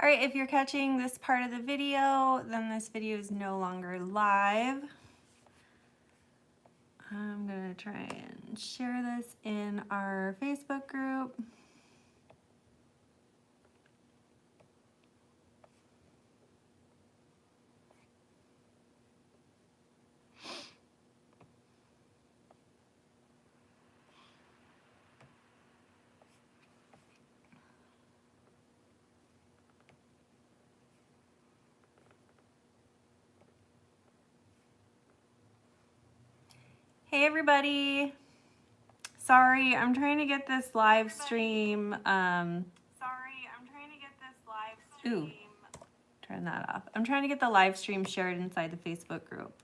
All right, if you're catching this part of the video, then this video is no longer live. I'm gonna try and share this in our Facebook group. Hey everybody. Sorry, I'm trying to get this live stream. Ooh, turn that off. I'm trying to get the live stream shared inside the Facebook group.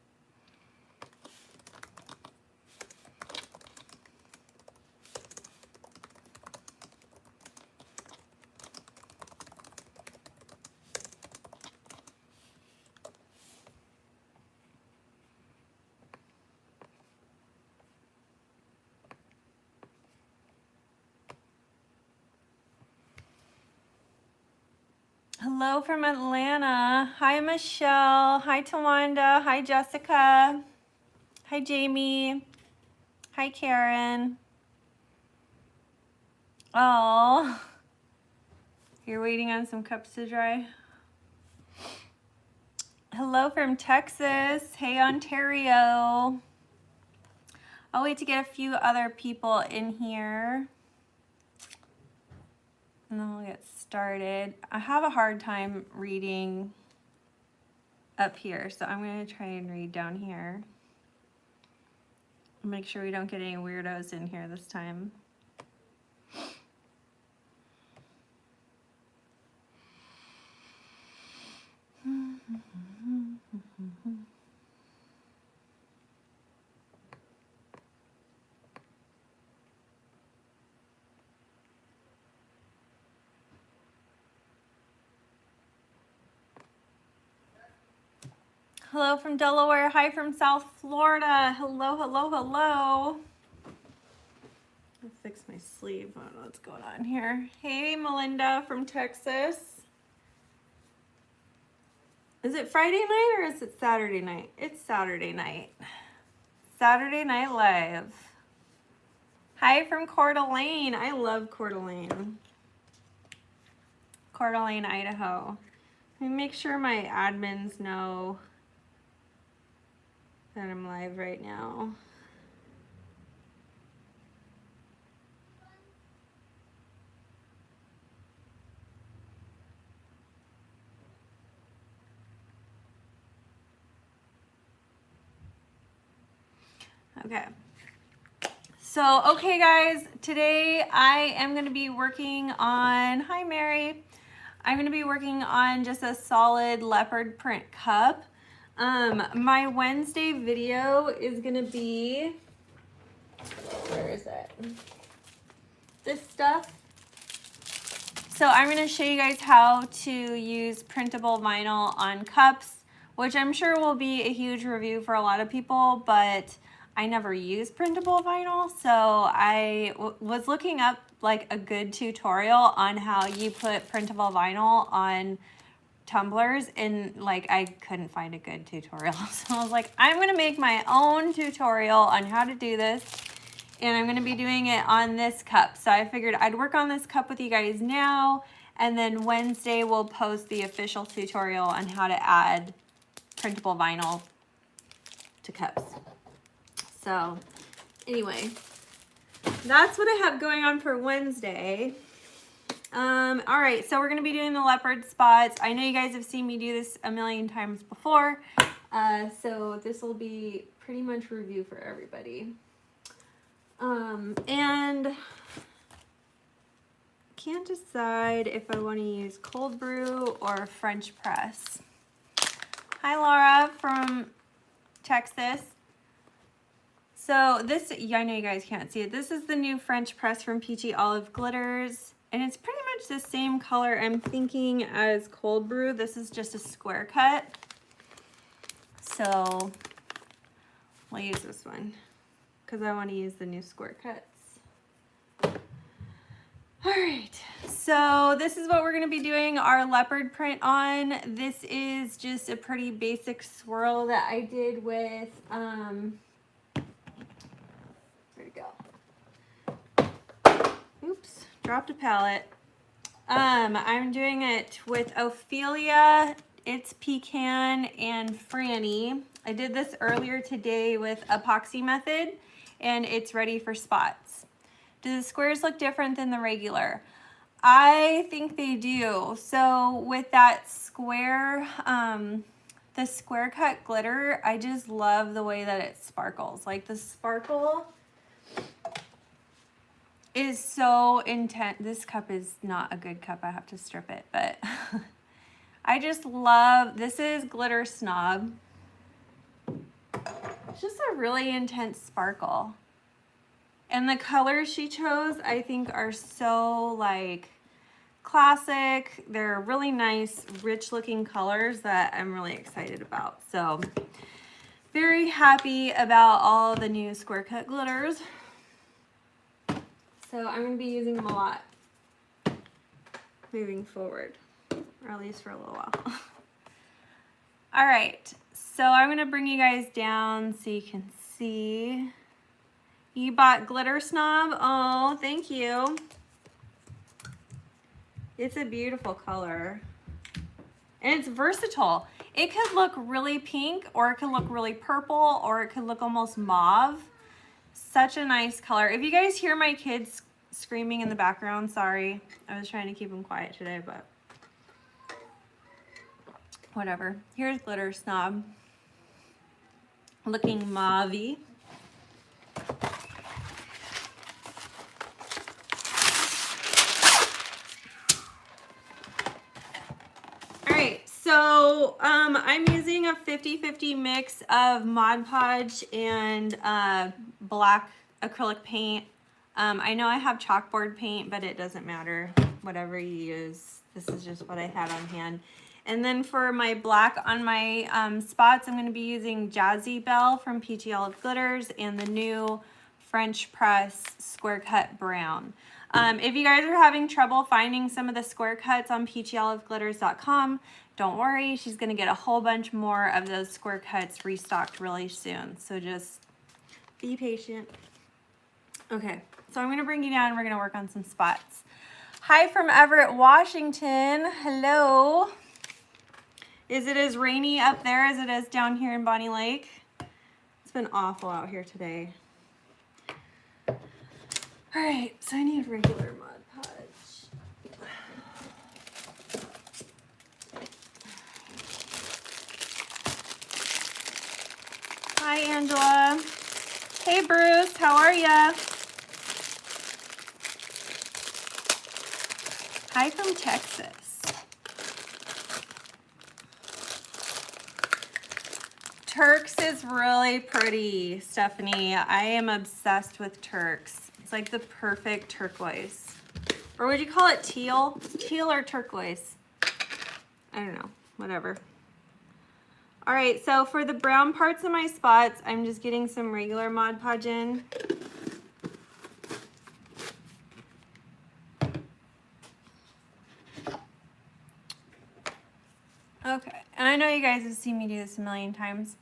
Hello from Atlanta. Hi, Michelle. Hi, Tawanda. Hi, Jessica. Hi, Jamie. Hi, Karen. Oh, you're waiting on some cups to dry? Hello from Texas. Hey, Ontario. I'll wait to get a few other people in here, and then we'll get started. I have a hard time reading up here, so I'm going to try and read down here. Make sure we don't get any weirdos in here this time. Hello from Delaware. Hi from South Florida. Hello, hello, hello. I'll fix my sleeve. I don't know what's going on here. Hey, Melinda from Texas. Is it Friday night or is it Saturday night? It's Saturday night. Saturday Night Live. Hi from Coeur d'Alene. I love Coeur d'Alene. Coeur d'Alene, Idaho. Let me make sure my admins know that I'm live right now. Okay. So, okay guys, today I am going to be working on, hi Mary, I'm going to be working on just a solid leopard print cup. My Wednesday video is going to be, where is it? This stuff. So I'm going to show you guys how to use printable vinyl on cups, which I'm sure will be a huge review for a lot of people, but I never use printable vinyl, so I was looking up like a good tutorial on how you put printable vinyl on tumblers, and like I couldn't find a good tutorial. So I was like, I'm gonna make my own tutorial on how to do this, and I'm gonna be doing it on this cup. So I figured I'd work on this cup with you guys now, and then Wednesday we'll post the official tutorial on how to add printable vinyl to cups. So anyway, that's what I have going on for Wednesday. All right, so we're gonna be doing the leopard spots. I know you guys have seen me do this a million times before, so this will be pretty much review for everybody. And can't decide if I want to use cold brew or French press. Hi Laura from Texas. So this, I know you guys can't see it. This is the new French press from Peachy Olive Glitters. And it's pretty much the same color I'm thinking as cold brew. This is just a square cut. So I'll use this one because I want to use the new square cuts. All right, So this is what we're going to be doing our leopard print on. This is just a pretty basic swirl that I did with, where'd it go? Oops, dropped a palette. I'm doing it with Ophelia, It's Pecan, and Frannie. I did this earlier today with Epoxy method, and it's ready for spots. Do the squares look different than the regular? I think they do. So with that square, the square cut glitter, I just love the way that it sparkles. Like the sparkle is so intense. This cup is not a good cup. I have to strip it, but I just love, this is Glitter Snob. It's just a really intense sparkle. And the colors she chose, I think, are so like classic. They're really nice, rich looking colors that I'm really excited about. So very happy about all the new square cut glitters. So I'm going to be using them a lot moving forward, or at least for a little while. All right, so I'm going to bring you guys down so you can see. You bought Glitter Snob? Oh, thank you. It's a beautiful color. And it's versatile. It could look really pink, or it could look really purple, or it could look almost mauve. Such a nice color. If you guys hear my kids screaming in the background, sorry. I was trying to keep them quiet today, but whatever. Here's Glitter Snob. Looking mauve-y. So I'm using a 50-50 mix of Mod Podge and black acrylic paint. I know I have chalkboard paint, but it doesn't matter. Whatever you use. This is just what I had on hand. And then for my black on my spots, I'm going to be using Jazzy Belle from Peachy Olive Glitters and the new French Press Square Cut Brown. If you guys are having trouble finding some of the square cuts on peachyoliveglitters.com, don't worry, she's going to get a whole bunch more of those square cuts restocked really soon. So just be patient. Okay, so I'm going to bring you down and we're going to work on some spots. Hi from Everett, Washington. Hello. Is it as rainy up there as it is down here in Bonnie Lake? It's been awful out here today. All right, so I need regular Mod Podge. Hi, Angela. Hey, Bruce. How are ya? Hi from Texas. Turks is really pretty, Stephanie. I am obsessed with Turks. It's like the perfect turquoise. Or would you call it teal? Teal or turquoise? I don't know. Whatever. All right, so for the brown parts of my spots, I'm just getting some regular Mod Podge in. Okay, and I know you guys have seen me do this a million times.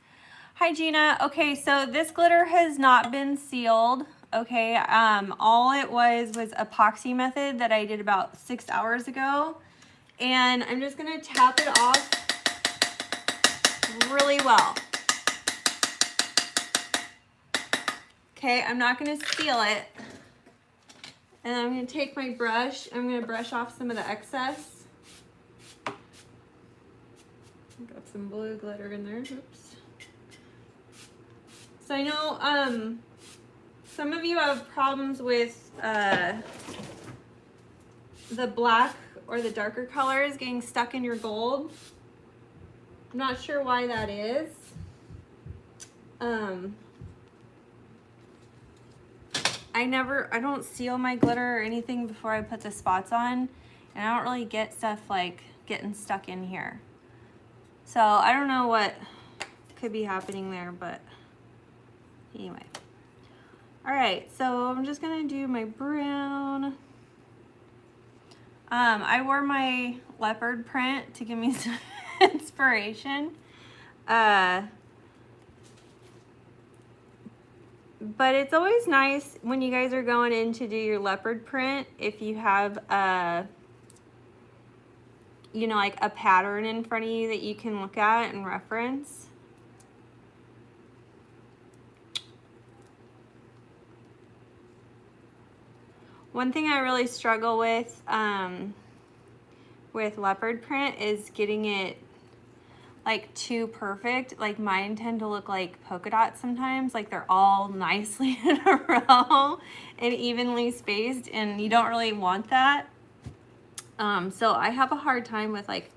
Hi, Gina. Okay, so this glitter has not been sealed. Okay, all it was epoxy method that I did about 6 hours ago. And I'm just gonna tap it off really well. Okay, I'm not gonna seal it. And I'm gonna take my brush, I'm gonna brush off some of the excess. Got some blue glitter in there, oops. So I know some of you have problems with the black or the darker colors getting stuck in your gold. I'm not sure why that is. I don't seal my glitter or anything before I put the spots on, and I don't really get stuff like getting stuck in here. So I don't know what could be happening there, but anyway. All right, so I'm just gonna do my brown. I wore my leopard print to give me some inspiration. But it's always nice when you guys are going in to do your leopard print if you have you know, like a pattern in front of you that you can look at and reference. One thing I really struggle with leopard print is getting it like too perfect. Like mine tend to look like polka dots sometimes, like they're all nicely in a row and evenly spaced, and you don't really want that. So I have a hard time with like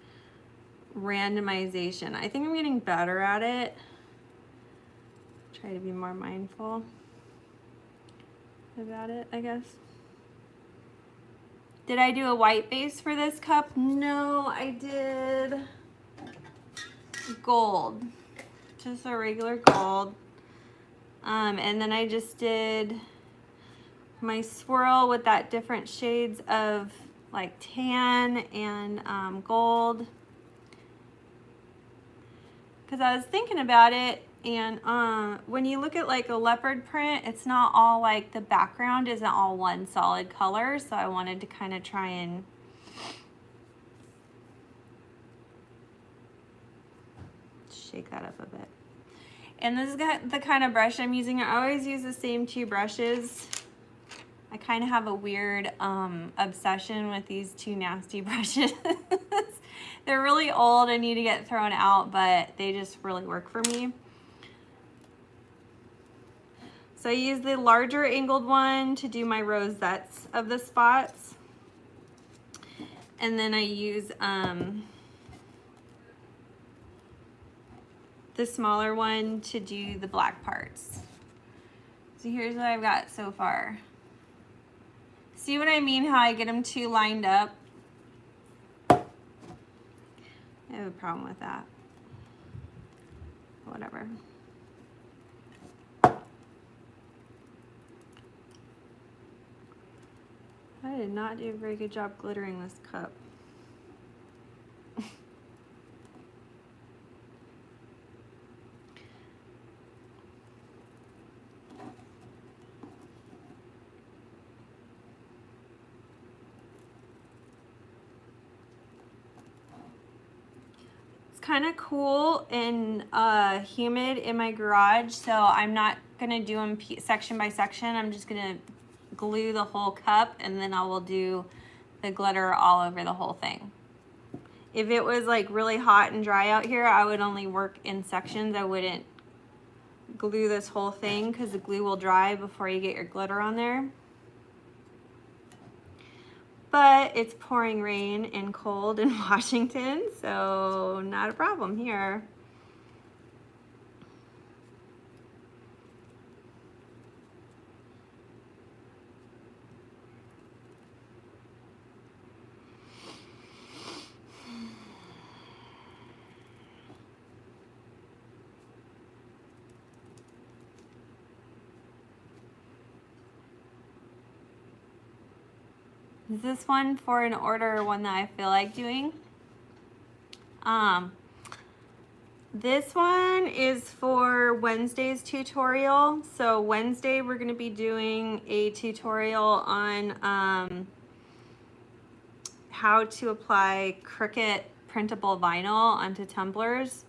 randomization. I think I'm getting better at it. Try to be more mindful about it, I guess. Did I do a white base for this cup? No, I did gold, just a regular gold. And then I just did my swirl with that different shades of like tan and gold. Because I was thinking about it, and when you look at like a leopard print, it's not all like the background isn't all one solid color, so I wanted to kind of try and shake that up a bit. And this is the kind of brush I'm using. I always use the same two brushes. I kind of have a weird obsession with these two nasty brushes. They're really old and need to get thrown out, but they just really work for me. So I use the larger angled one to do my rosettes of the spots. And then I use the smaller one to do the black parts. So here's what I've got so far. See what I mean, how I get them two lined up? I have a problem with that. Whatever. I did not do a very good job glittering this cup. Kind of cool and humid in my garage, so I'm not gonna do them section by section. I'm just gonna glue the whole cup, and then I will do the glitter all over the whole thing. If it was like really hot and dry out here, I would only work in sections. I wouldn't glue this whole thing because the glue will dry before you get your glitter on there. But it's pouring rain and cold in Washington, so not a problem here. Is this one for an order or one that I feel like doing? This one is for Wednesday's tutorial. So Wednesday we're going to be doing a tutorial on how to apply Cricut printable vinyl onto tumblers.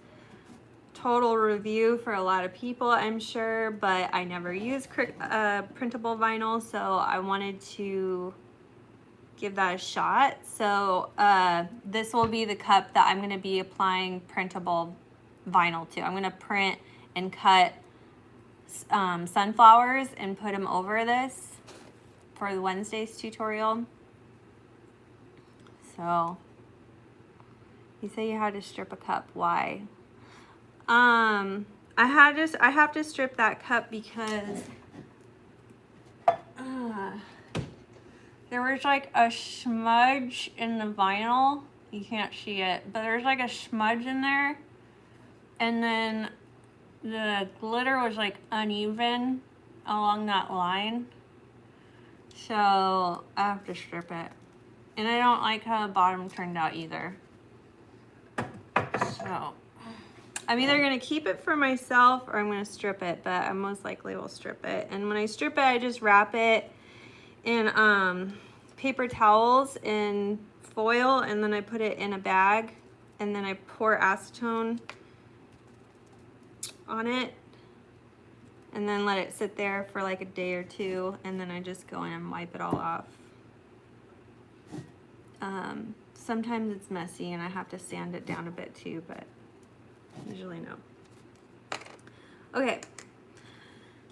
Total review for a lot of people, I'm sure, but I never use printable vinyl, so I wanted to give that a shot. So this will be the cup that I'm going to be applying printable vinyl to. I'm going to print and cut sunflowers and put them over this for the Wednesday's tutorial. So you say you had to strip a cup. Why? I have to strip that cup because there was like a smudge in the vinyl. You can't see it, but there's like a smudge in there. And then the glitter was like uneven along that line. So I have to strip it. And I don't like how the bottom turned out either. So I'm either gonna keep it for myself or I'm gonna strip it, but I most likely will strip it. And when I strip it, I just wrap it in paper towels in foil, and then I put it in a bag, and then I pour acetone on it, and then let it sit there for like a day or two, and then I just go in and wipe it all off. Sometimes it's messy and I have to sand it down a bit too, but usually no. Okay,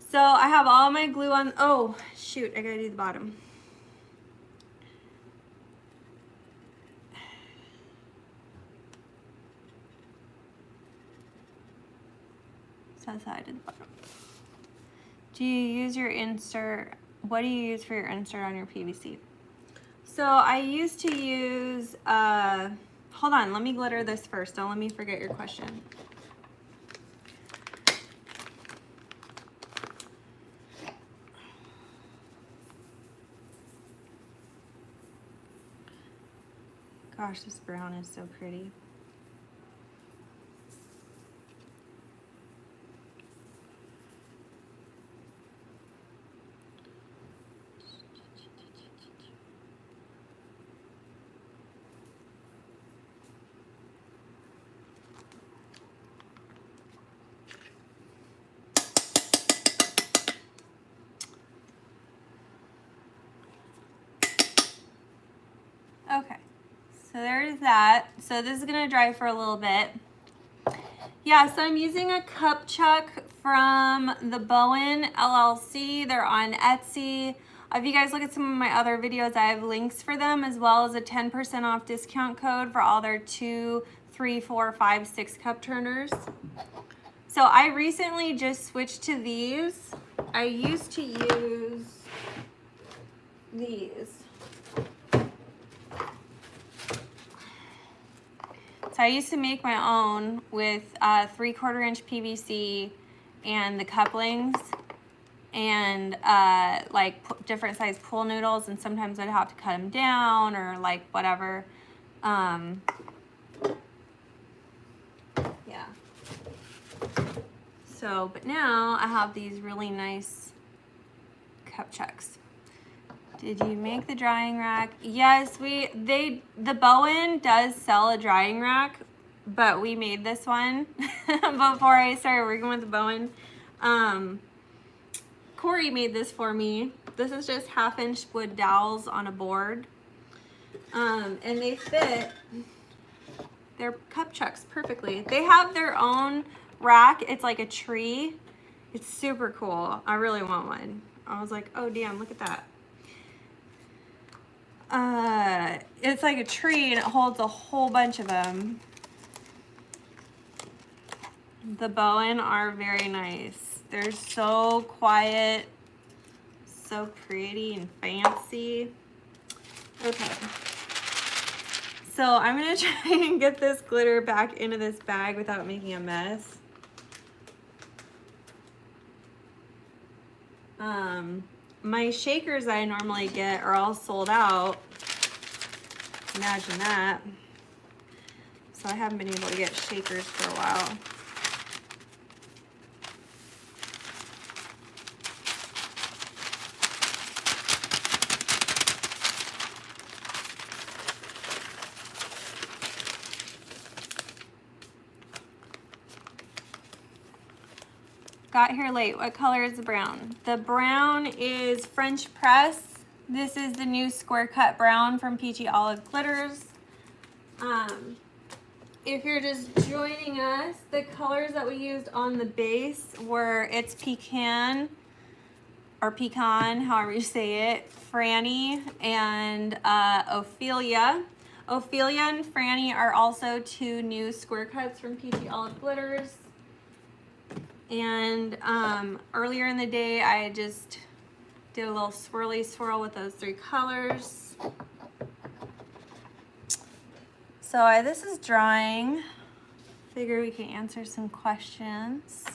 so I have all my glue on. Oh shoot, I gotta do the bottom. So that's how I did the bottom. Do you use your insert? What do you use for your insert on your PVC? So I used to use, hold on, let me glitter this first. Don't let me forget your question. Gosh, this brown is so pretty. Okay, so there's that. So this is gonna dry for a little bit. Yeah, so I'm using a cup chuck from TheBoan LLC. They're on Etsy. If you guys look at some of my other videos, I have links for them, as well as a 10% off discount code for all their 2, 3, 4, 5, 6 cup turners. So I recently just switched to these. I used to use these. So I used to make my own with 3/4 inch PVC and the couplings and like different size pool noodles, and sometimes I'd have to cut them down or like whatever. Yeah. So, but now I have these really nice cup chucks. Did you make the drying rack? Yes, TheBoan does sell a drying rack, but we made this one before I started working with TheBoan. Corey made this for me. This is just 1/2-inch wood dowels on a board. And they fit their cup chucks perfectly. They have their own rack. It's like a tree. It's super cool. I really want one. I was like, oh damn, look at that. It's like a tree and it holds a whole bunch of them. TheBoan are very nice. They're so quiet, so pretty and fancy. Okay. So I'm gonna try and get this glitter back into this bag without making a mess. My shakers I normally get are all sold out. Imagine that. So I haven't been able to get shakers for a while. Got here late. What color is the brown? The brown is French press. This is the new square cut brown from Peachy Olive Glitters. If you're just joining us, the colors that we used on the base were it's pecan, or pecan, however you say it, Frannie, and Ophelia. Ophelia and Frannie are also 2 new square cuts from Peachy Olive Glitters. And earlier in the day, I just did a little swirly swirl with those 3 colors. So this is drying. Figure we can answer some questions.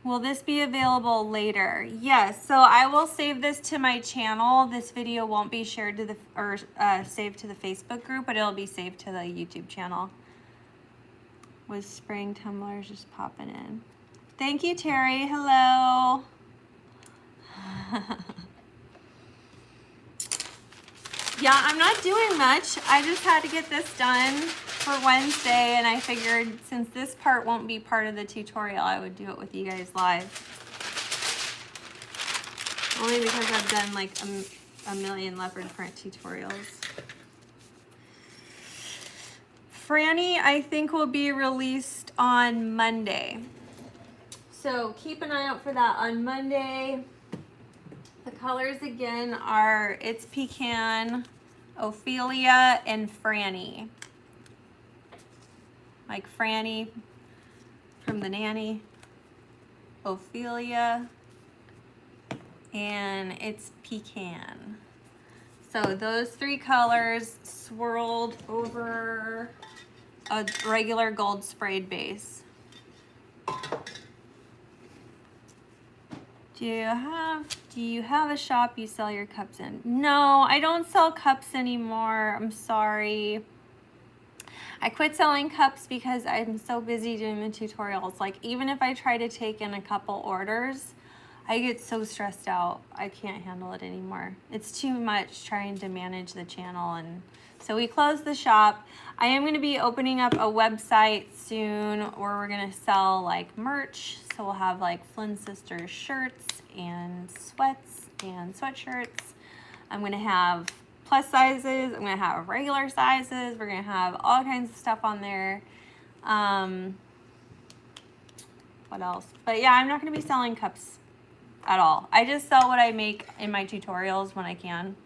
Will this be available later? Yes, so I will save this to my channel. This video won't be shared to the, or saved to the Facebook group, but it'll be saved to the YouTube channel. With spraying tumblers just popping in. Thank you, Terry. Hello. Yeah, I'm not doing much. I just had to get this done for Wednesday, and I figured since this part won't be part of the tutorial, I would do it with you guys live. Only because I've done like a million leopard print tutorials. Frannie, I think, will be released on Monday. So keep an eye out for that on Monday. The colors again are It's Pecan, Ophelia, and Frannie. Like Frannie from The Nanny, Ophelia, and It's Pecan. So those three colors swirled over a regular gold sprayed base. Do you have a shop you sell your cups in? No, I don't sell cups anymore. I'm sorry. I quit selling cups because I'm so busy doing the tutorials. Like, even if I try to take in a couple orders, I get so stressed out. I can't handle it anymore. It's too much trying to manage the channel, and so we closed the shop. I am going to be opening up a website soon where we're going to sell like merch. So we'll have like Flynn Sisters shirts and sweats and sweatshirts. I'm going to have plus sizes. I'm going to have regular sizes. We're going to have all kinds of stuff on there. What else? But yeah, I'm not going to be selling cups at all. I just sell what I make in my tutorials when I can.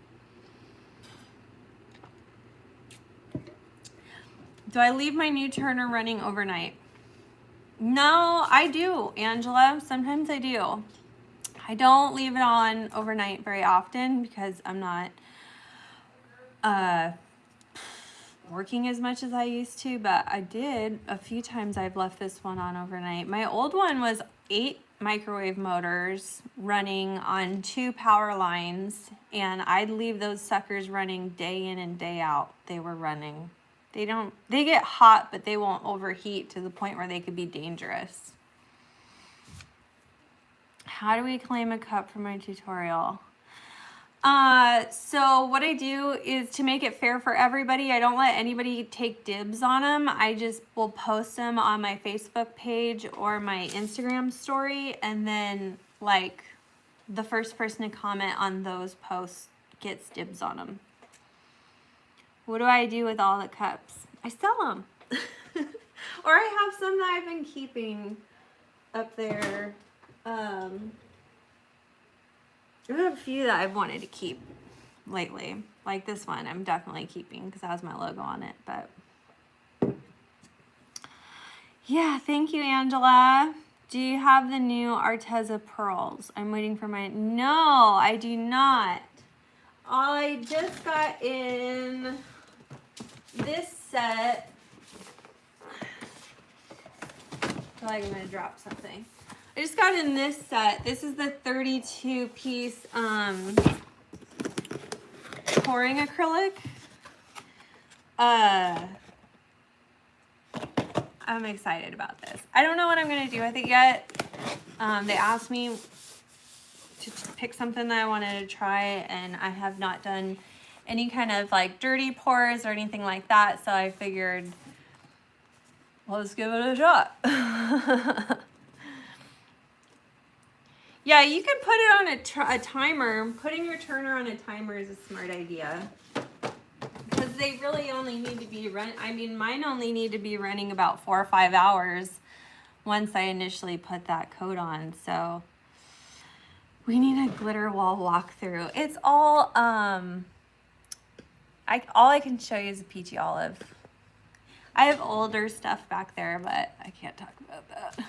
Do I leave my new turner running overnight? No, I do, Angela. Sometimes I do. I don't leave it on overnight very often because I'm not working as much as I used to, but I did a few times. I've left this one on overnight. My old one was 8 microwave motors running on 2 power lines, and I'd leave those suckers running day in and day out. They were running. They get hot, but they won't overheat to the point where they could be dangerous. How do we claim a cup for my tutorial? So what I do is, to make it fair for everybody, I don't let anybody take dibs on them. I just will post them on my Facebook page or my Instagram story, and then like the first person to comment on those posts gets dibs on them. What do I do with all the cups? I sell them. Or I have some that I've been keeping up there. I have a few that I've wanted to keep lately. Like this one, I'm definitely keeping because it has my logo on it. But yeah, thank you, Angela. Do you have the new Arteza pearls? I'm waiting for my... No, I do not. I just got in this set. I feel like I'm gonna drop something. I just got in this set. This is the 32-piece pouring acrylic. I'm excited about this. I don't know what I'm gonna do with it yet. They asked me to pick something that I wanted to try, and I have not done any kind of like dirty pours or anything like that, so I figured, well, let's give it a shot. Yeah, you could put it on a timer. Putting your turner on a timer is a smart idea, because they really only need to be run. I mean, mine only need to be running about 4 or 5 hours once I initially put that coat on. So we need a glitter wall walkthrough. It's all all I can show you is a peachy olive. I have older stuff back there, but I can't talk about that.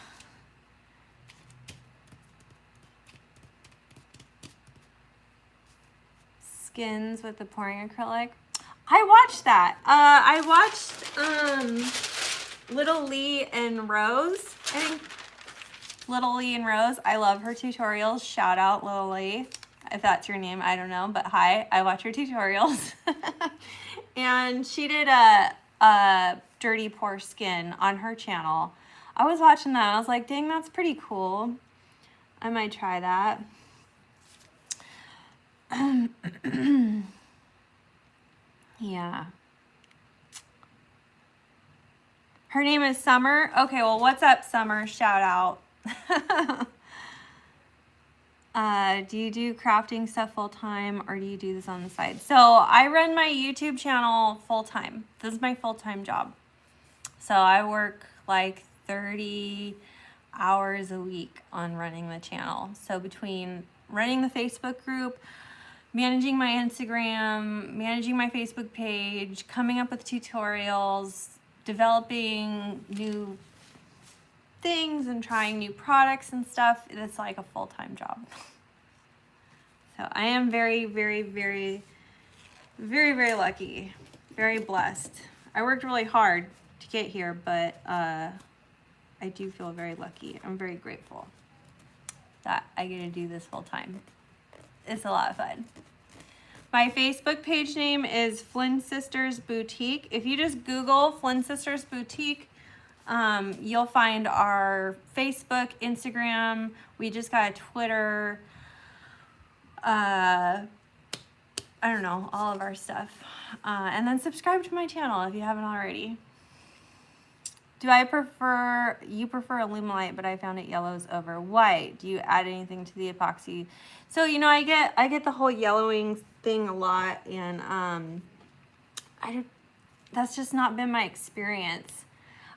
Skins with the pouring acrylic. I watched that. I watched Little Lee and Rose. I think Little Lee and Rose. I love her tutorials. Shout out Little Lee. If that's your name, I don't know, but hi, I watch her tutorials. And she did a dirty poor skin on her channel. I was watching that. I was like, dang, that's pretty cool. I might try that. Yeah. Her name is Summer. Okay, well, what's up, Summer? Shout out. Do you do crafting stuff full time or do you do this on the side? So I run my YouTube channel full time. This is my full-time job. So I work like 30 hours a week on running the channel. So between running the Facebook group, managing my Instagram, managing my Facebook page, coming up with tutorials, developing new things and trying new products and stuff, it's like a full-time job. So I am very, very, very, very, very lucky, very blessed. I worked really hard to get here, but I do feel very lucky. I'm very grateful that I get to do this full time. It's a lot of fun. My Facebook page name is Flynn Sisters Boutique. If you just Google Flynn Sisters Boutique, you'll find our Facebook, Instagram. We just got a Twitter. I don't know, all of our stuff. And then subscribe to my channel if you haven't already. You prefer Alumilite, but I found it yellows over white. Do you add anything to the epoxy? So, you know, I get the whole yellowing thing a lot, and that's just not been my experience.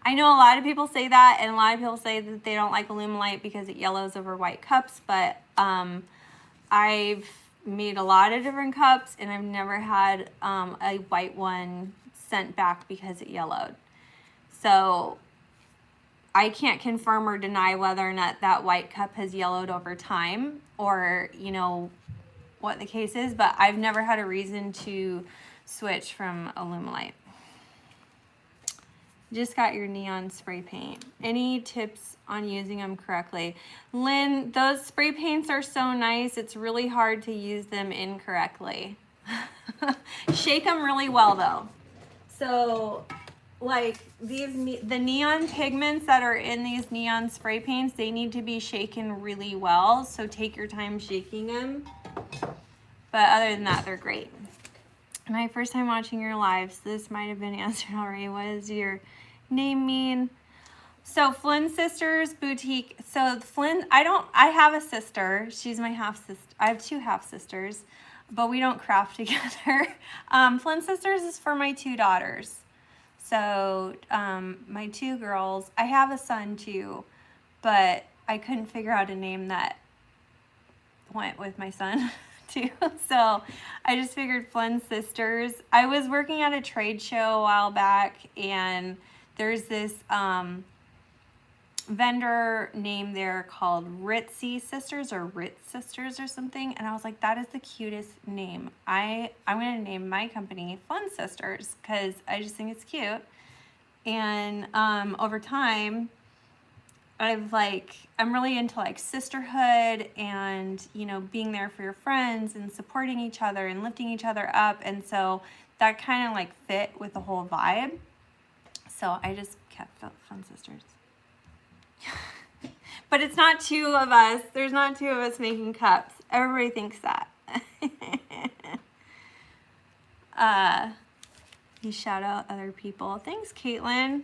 I know a lot of people say that, and a lot of people say that they don't like Alumilite because it yellows over white cups, but I've made a lot of different cups, and I've never had a white one sent back because it yellowed. So I can't confirm or deny whether or not that white cup has yellowed over time, or, you know, what the case is, but I've never had a reason to switch from Alumilite. Just got your neon spray paint. Any tips on using them correctly? Lynn, those spray paints are so nice. It's really hard to use them incorrectly. Shake them really well though. So like the neon pigments that are in these neon spray paints, they need to be shaken really well. So take your time shaking them. But other than that, they're great. My first time watching your lives, this might have been answered already. What does your name mean? So Flynn Sisters Boutique. So Flynn, I have a sister. She's my half sister. I have two half sisters, but we don't craft together. Flynn Sisters is for my two daughters. So my two girls, I have a son too, but I couldn't figure out a name that went with my son too. So I just figured Flynn Sisters. I was working at a trade show a while back, and there's this vendor name there called Ritzy Sisters or Ritz Sisters or something, and I was like, that is the cutest name. I'm going to name my company Flynn Sisters because I just think it's cute. And over time, I'm really into like sisterhood and, you know, being there for your friends and supporting each other and lifting each other up. And so that kind of like fit with the whole vibe. So I just kept Fun Sisters. But it's not two of us. There's not two of us making cups. Everybody thinks that. You shout out other people. Thanks, Caitlin.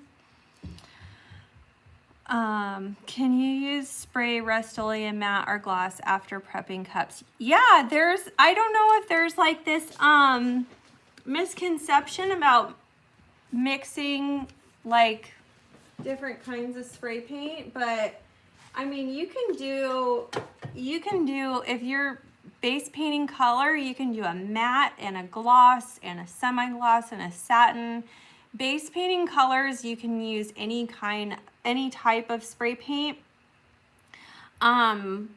Can you use spray Rust-Oleum matte or gloss after prepping cups? Yeah, I don't know if there's like this misconception about mixing like different kinds of spray paint, but I mean, you can do if you're base painting color, you can do a matte and a gloss and a semi-gloss and a satin. Base painting colors, you can use any type of spray paint. The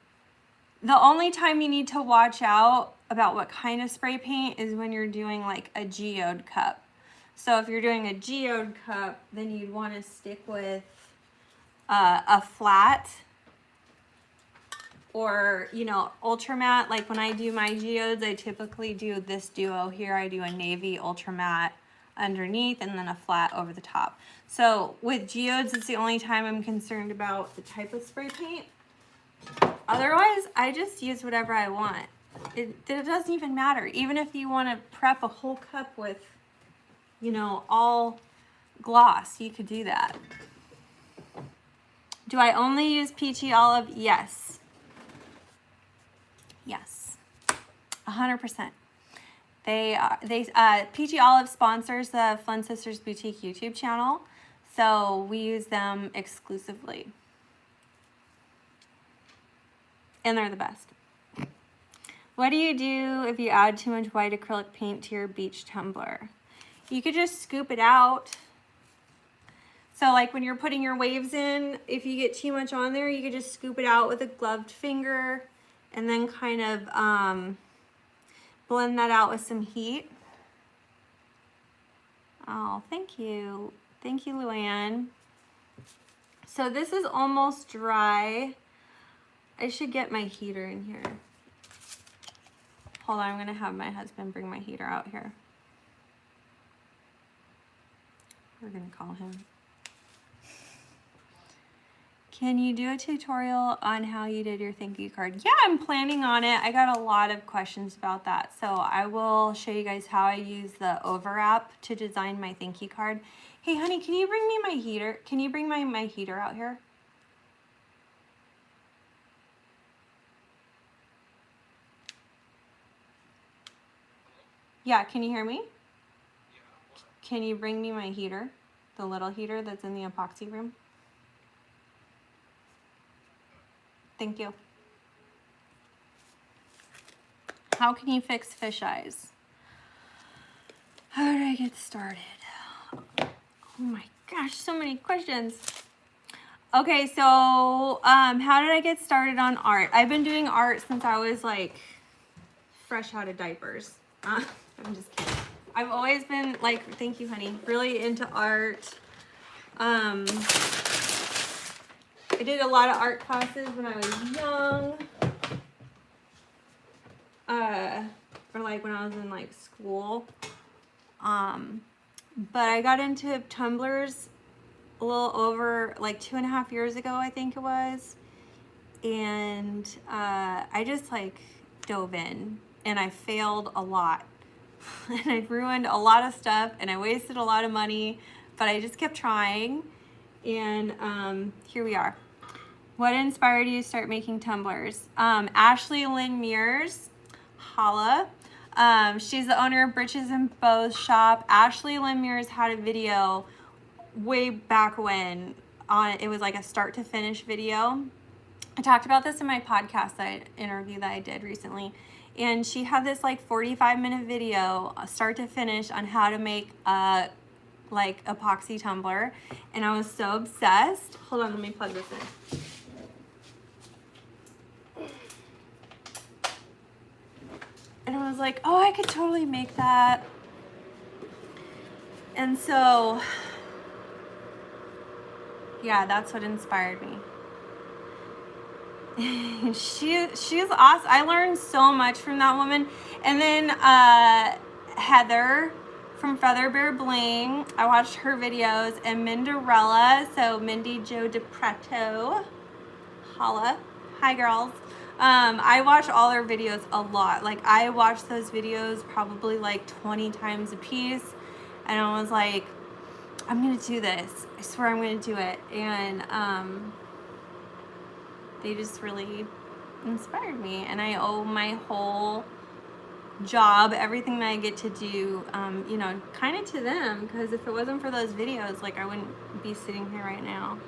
only time you need to watch out about what kind of spray paint is when you're doing like a geode cup. So if you're doing a geode cup, then you'd want to stick with a flat or, you know, ultra matte. Like when I do my geodes, I typically do this duo here. I do a navy ultra matte underneath and then a flat over the top. So with geodes, it's the only time I'm concerned about the type of spray paint. Otherwise, I just use whatever I want. It doesn't even matter. Even if you want to prep a whole cup with, you know, all gloss, you could do that. Do I only use Peachy Olive? Yes. Yes. 100%. Peachy Olive sponsors the Flynn Sisters Boutique YouTube channel, so we use them exclusively. And they're the best. What do you do if you add too much white acrylic paint to your beach tumbler? You could just scoop it out. So like when you're putting your waves in, if you get too much on there, you could just scoop it out with a gloved finger and then kind of blend that out with some heat. Oh, thank you. Thank you, Luann. So this is almost dry. I should get my heater in here. Hold on, I'm gonna have my husband bring my heater out here. We're gonna call him. Can you do a tutorial on how you did your thank you card? Yeah, I'm planning on it. I got a lot of questions about that. So I will show you guys how I use the Over app to design my thank you card. Hey honey, can you bring me my heater? Can you bring my heater out here? Yeah, can you hear me? Can you bring me my heater? The little heater that's in the epoxy room? Thank you. How can you fix fish eyes? How did I get started? Oh my gosh, so many questions. Okay, so how did I get started on art? I've been doing art since I was like fresh out of diapers. I'm just kidding. I've always been like, thank you honey, really into art. I did a lot of art classes when I was young. Or like when I was in like school. But I got into tumblers a little over like 2.5 years ago, I think it was. And I just like dove in and I failed a lot. And I ruined a lot of stuff and I wasted a lot of money, but I just kept trying. And here we are. What inspired you to start making tumblers? Ashley Lynn Mears, holla. She's the owner of Britches and Bows shop. Ashley Lynn Mears had a video way back when it was like a start to finish video. I talked about this in my podcast interview that I did recently. And she had this like 45-minute video, start to finish, on how to make a like epoxy tumbler. And I was so obsessed. Hold on, let me plug this in. And I was like, oh, I could totally make that. And so, yeah, that's what inspired me. She's awesome. I learned so much from that woman. And then Heather from Feather Bear Bling, I watched her videos. And Minderella, so Mindy Jo DePreto, holla. Hi, girls. I watch all their videos a lot. Like, I watched those videos probably like 20 times a piece. And I was like, I'm going to do this. I swear I'm going to do it. And they just really inspired me. And I owe my whole job, everything that I get to do, you know, kind of to them. Because if it wasn't for those videos, like, I wouldn't be sitting here right now.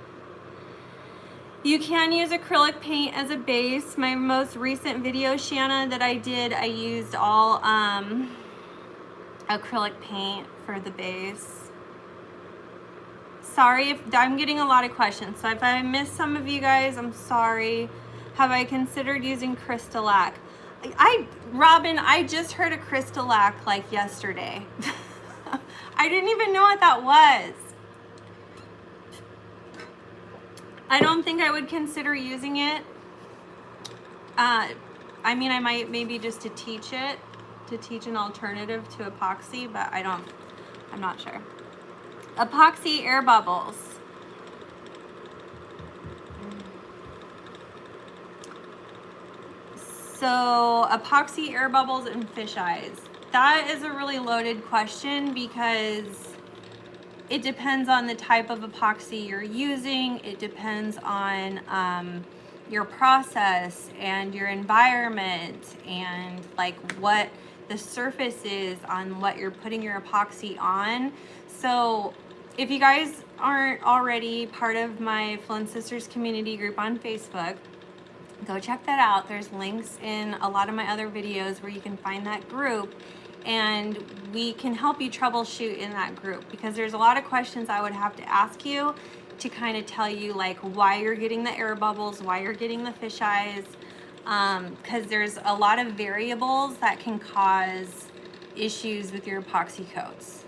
You can use acrylic paint as a base. My most recent video, Shanna, that I did, I used all acrylic paint for the base. Sorry if I'm getting a lot of questions, so if I missed some of you guys, I'm sorry. Have I considered using Crystal-Lac? Robin, I just heard of Crystal-Lac like yesterday. I didn't even know what that was. I don't think I would consider using it. I mean, I might maybe just to teach an alternative to epoxy, but I'm not sure. Epoxy air bubbles. So epoxy air bubbles and fish eyes. That is a really loaded question because it depends on the type of epoxy you're using. It depends on your process and your environment and like what the surface is on what you're putting your epoxy on. So if you guys aren't already part of my Flynn Sisters community group on Facebook, go check that out. There's links in a lot of my other videos where you can find that group, and we can help you troubleshoot in that group, because there's a lot of questions I would have to ask you to kind of tell you like why you're getting the air bubbles, why you're getting the fish eyes, because there's a lot of variables that can cause issues with your epoxy coats.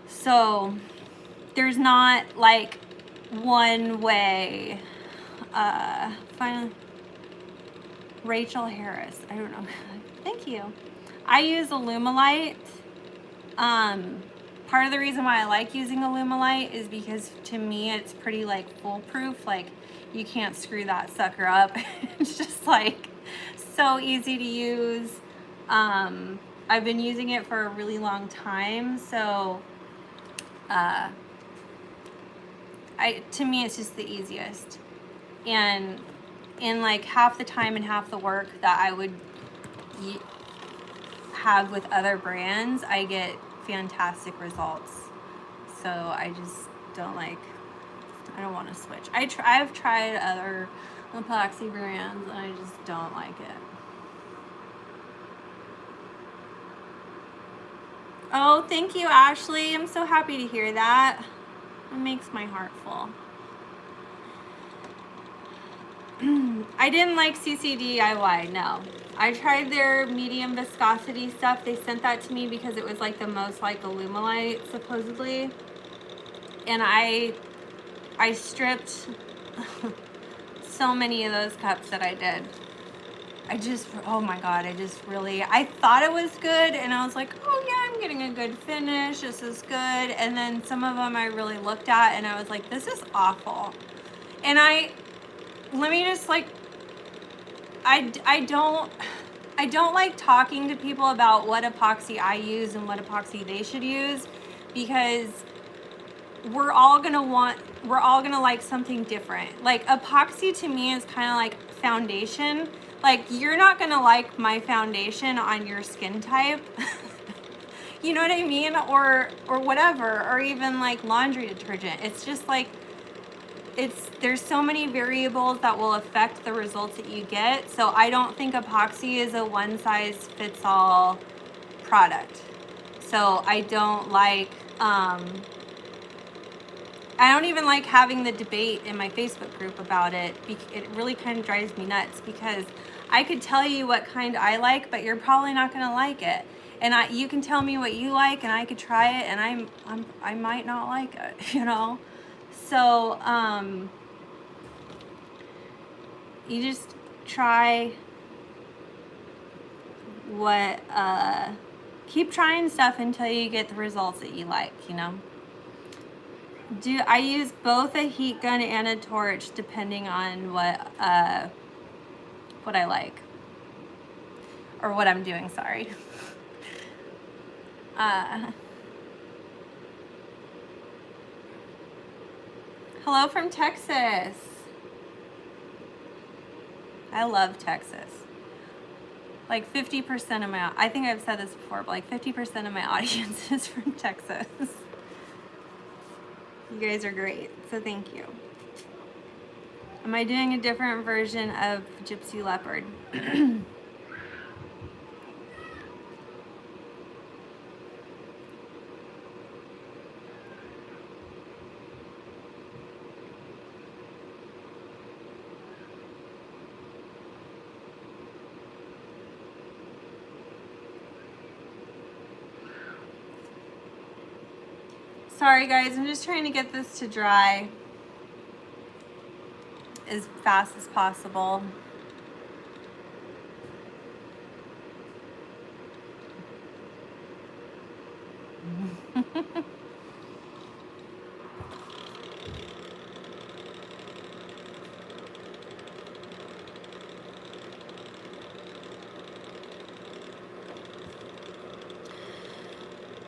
So there's not like one way. Finally, Rachel Harris. I don't know. Thank you. I use Alumilite. Part of the reason why I like using Alumilite is because to me it's pretty like foolproof. Like you can't screw that sucker up. It's just like so easy to use. I've been using it for a really long time, so to me it's just the easiest. And in like half the time and half the work that I would have with other brands, I get fantastic results. So I just don't want to switch. I've tried other epoxy brands and I just don't like it. Oh, thank you, Ashley. I'm so happy to hear that. It makes my heart full. I didn't like CCDIY, no. I tried their medium viscosity stuff. They sent that to me because it was like the most like Alumilite, supposedly. And I stripped so many of those cups that I did. Oh my God, I thought it was good and I was like, oh yeah, I'm getting a good finish. This is good. And then some of them I really looked at and I was like, this is awful. And let me just like, I don't like talking to people about what epoxy I use and what epoxy they should use, because we're all gonna like something different. Like epoxy to me is kind of like foundation. Like you're not gonna like my foundation on your skin type. You know what I mean? Or whatever, or even like laundry detergent. It's just like, there's so many variables that will affect the results that you get. So I don't think epoxy is a one size fits all product. So I don't like, I don't even like having the debate in my Facebook group about it. It really kind of drives me nuts, because I could tell you what kind I like, but you're probably not going to like it. And you can tell me what you like and I could try it and I might not like it, you know? So, you just try keep trying stuff until you get the results that you like, you know? I use both a heat gun and a torch depending on what I like, or what I'm doing, sorry. Hello from Texas. I love Texas. Like 50% of I think I've said this before, but like 50% of my audience is from Texas. You guys are great, so thank you. Am I doing a different version of Gypsy Leopard? Sorry guys, I'm just trying to get this to dry as fast as possible.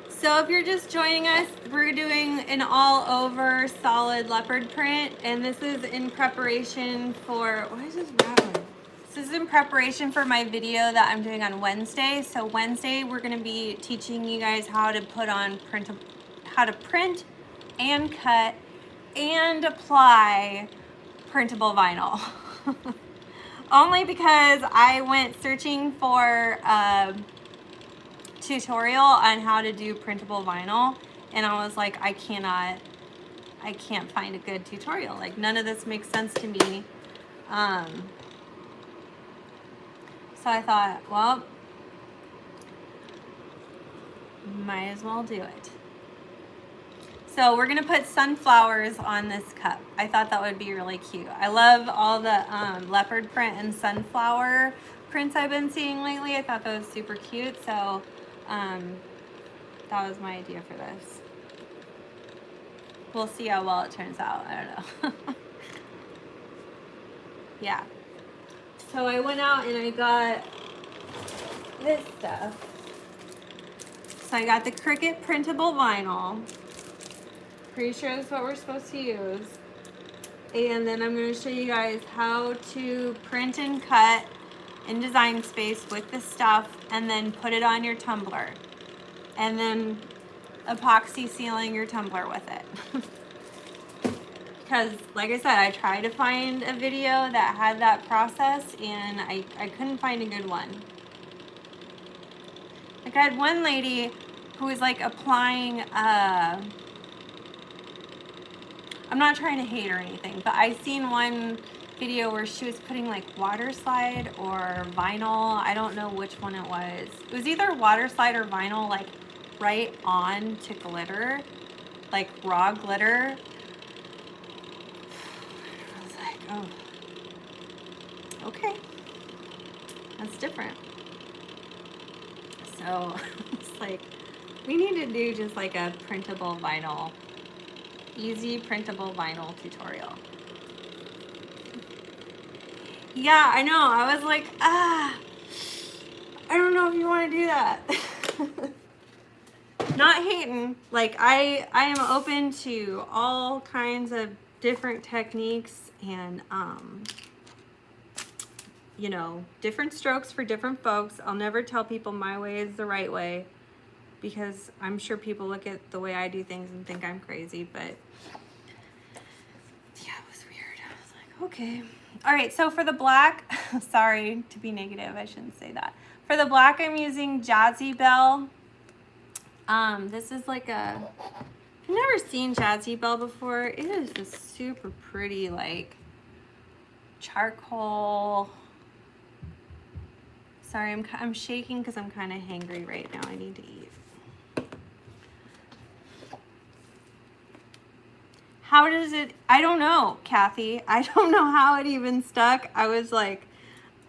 So if you're just joining us, we're doing an all over solid leopard print, and this is in preparation for, why is this rattling? This is in preparation for my video that I'm doing on Wednesday. So Wednesday, we're gonna be teaching you guys how to put on how to print and cut and apply printable vinyl. Only because I went searching for tutorial on how to do printable vinyl, and I was like, I can't find a good tutorial. Like, none of this makes sense to me. So I thought, well, might as well do it. So we're gonna put sunflowers on this cup. I thought that would be really cute. I love all the leopard print and sunflower prints I've been seeing lately. I thought that was super cute. So that was my idea for this. We'll see how well it turns out. I don't know. Yeah. So I went out and I got this stuff. So I got the Cricut printable vinyl. Pretty sure that's what we're supposed to use. And then I'm going to show you guys how to print and cut in Design Space with this stuff, and then put it on your tumbler. And then epoxy sealing your tumbler with it. Because, like I said, I tried to find a video that had that process, and I couldn't find a good one. Like, I had one lady who was like applying, I'm not trying to hate or anything, but I seen one video where she was putting like water slide or vinyl. I don't know which one it was. It was either water slide or vinyl, like right on to glitter, like raw glitter. I was like, oh, okay, that's different. So it's like, we need to do just like a printable vinyl, easy printable vinyl tutorial. Yeah, I know. I was like, I don't know if you want to do that. Not hating. Like, I am open to all kinds of different techniques and, you know, different strokes for different folks. I'll never tell people my way is the right way, because I'm sure people look at the way I do things and think I'm crazy, but yeah, it was weird. I was like, okay. All right, so for the black, sorry to be negative, I shouldn't say that. For the black, I'm using Jazzy Belle. This is like a, I've never seen Jazzy Belle before. It is just super pretty, like charcoal. Sorry, I'm shaking because I'm kind of hangry right now. I need to eat. How does it, I don't know, Kathy. I don't know how it even stuck. I was like,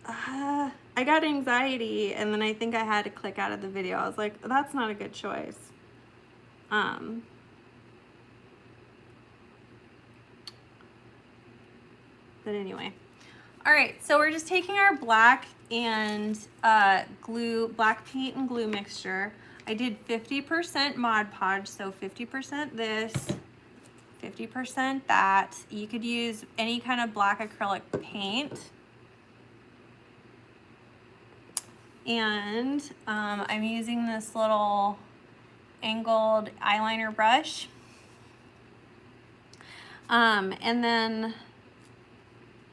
I got anxiety, and then I think I had to click out of the video. I was like, that's not a good choice. But anyway. All right, so we're just taking our black and black paint and glue mixture. I did 50% Mod Podge, so 50% this, 50% that. You could use any kind of black acrylic paint. And I'm using this little angled eyeliner brush. And then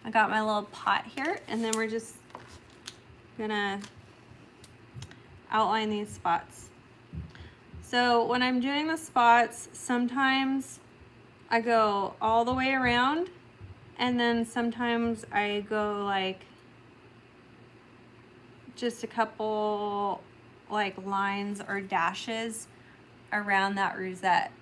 I got my little pot here, and then we're just gonna outline these spots. So when I'm doing the spots, sometimes I go all the way around, and then sometimes I go like just a couple like lines or dashes around that rosette.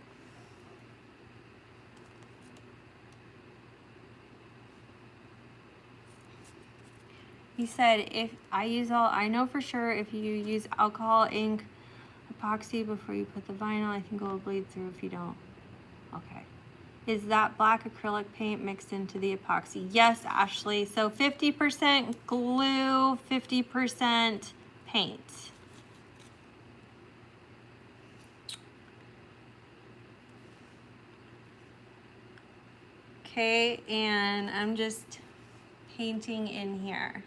He said, if I use I know for sure if you use alcohol ink Epoxy before you put the vinyl. I think it will bleed through if you don't. Okay. Is that black acrylic paint mixed into the epoxy? Yes, Ashley. So 50% glue, 50% paint. Okay, and I'm just painting in here.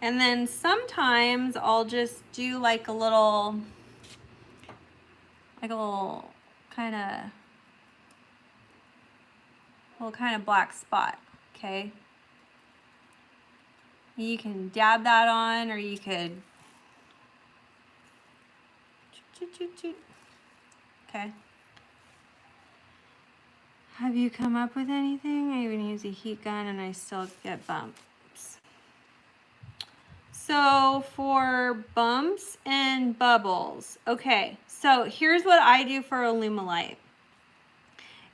And then sometimes I'll just do like a little kind of black spot, okay? You can dab that on, or you could, okay. Have you come up with anything? I even use a heat gun and I still get bumps. So for bumps and bubbles, okay, so here's what I do for Alumilite.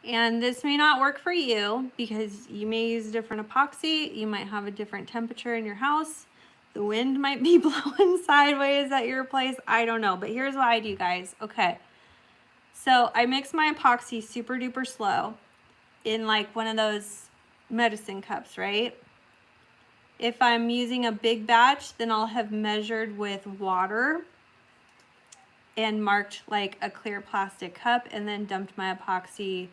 And this may not work for you because you may use a different epoxy. You might have a different temperature in your house. The wind might be blowing sideways at your place. I don't know, but here's what I do, guys. Okay, so I mix my epoxy super duper slow in like one of those medicine cups, right? If I'm using a big batch, then I'll have measured with water and marked like a clear plastic cup and then dumped my epoxy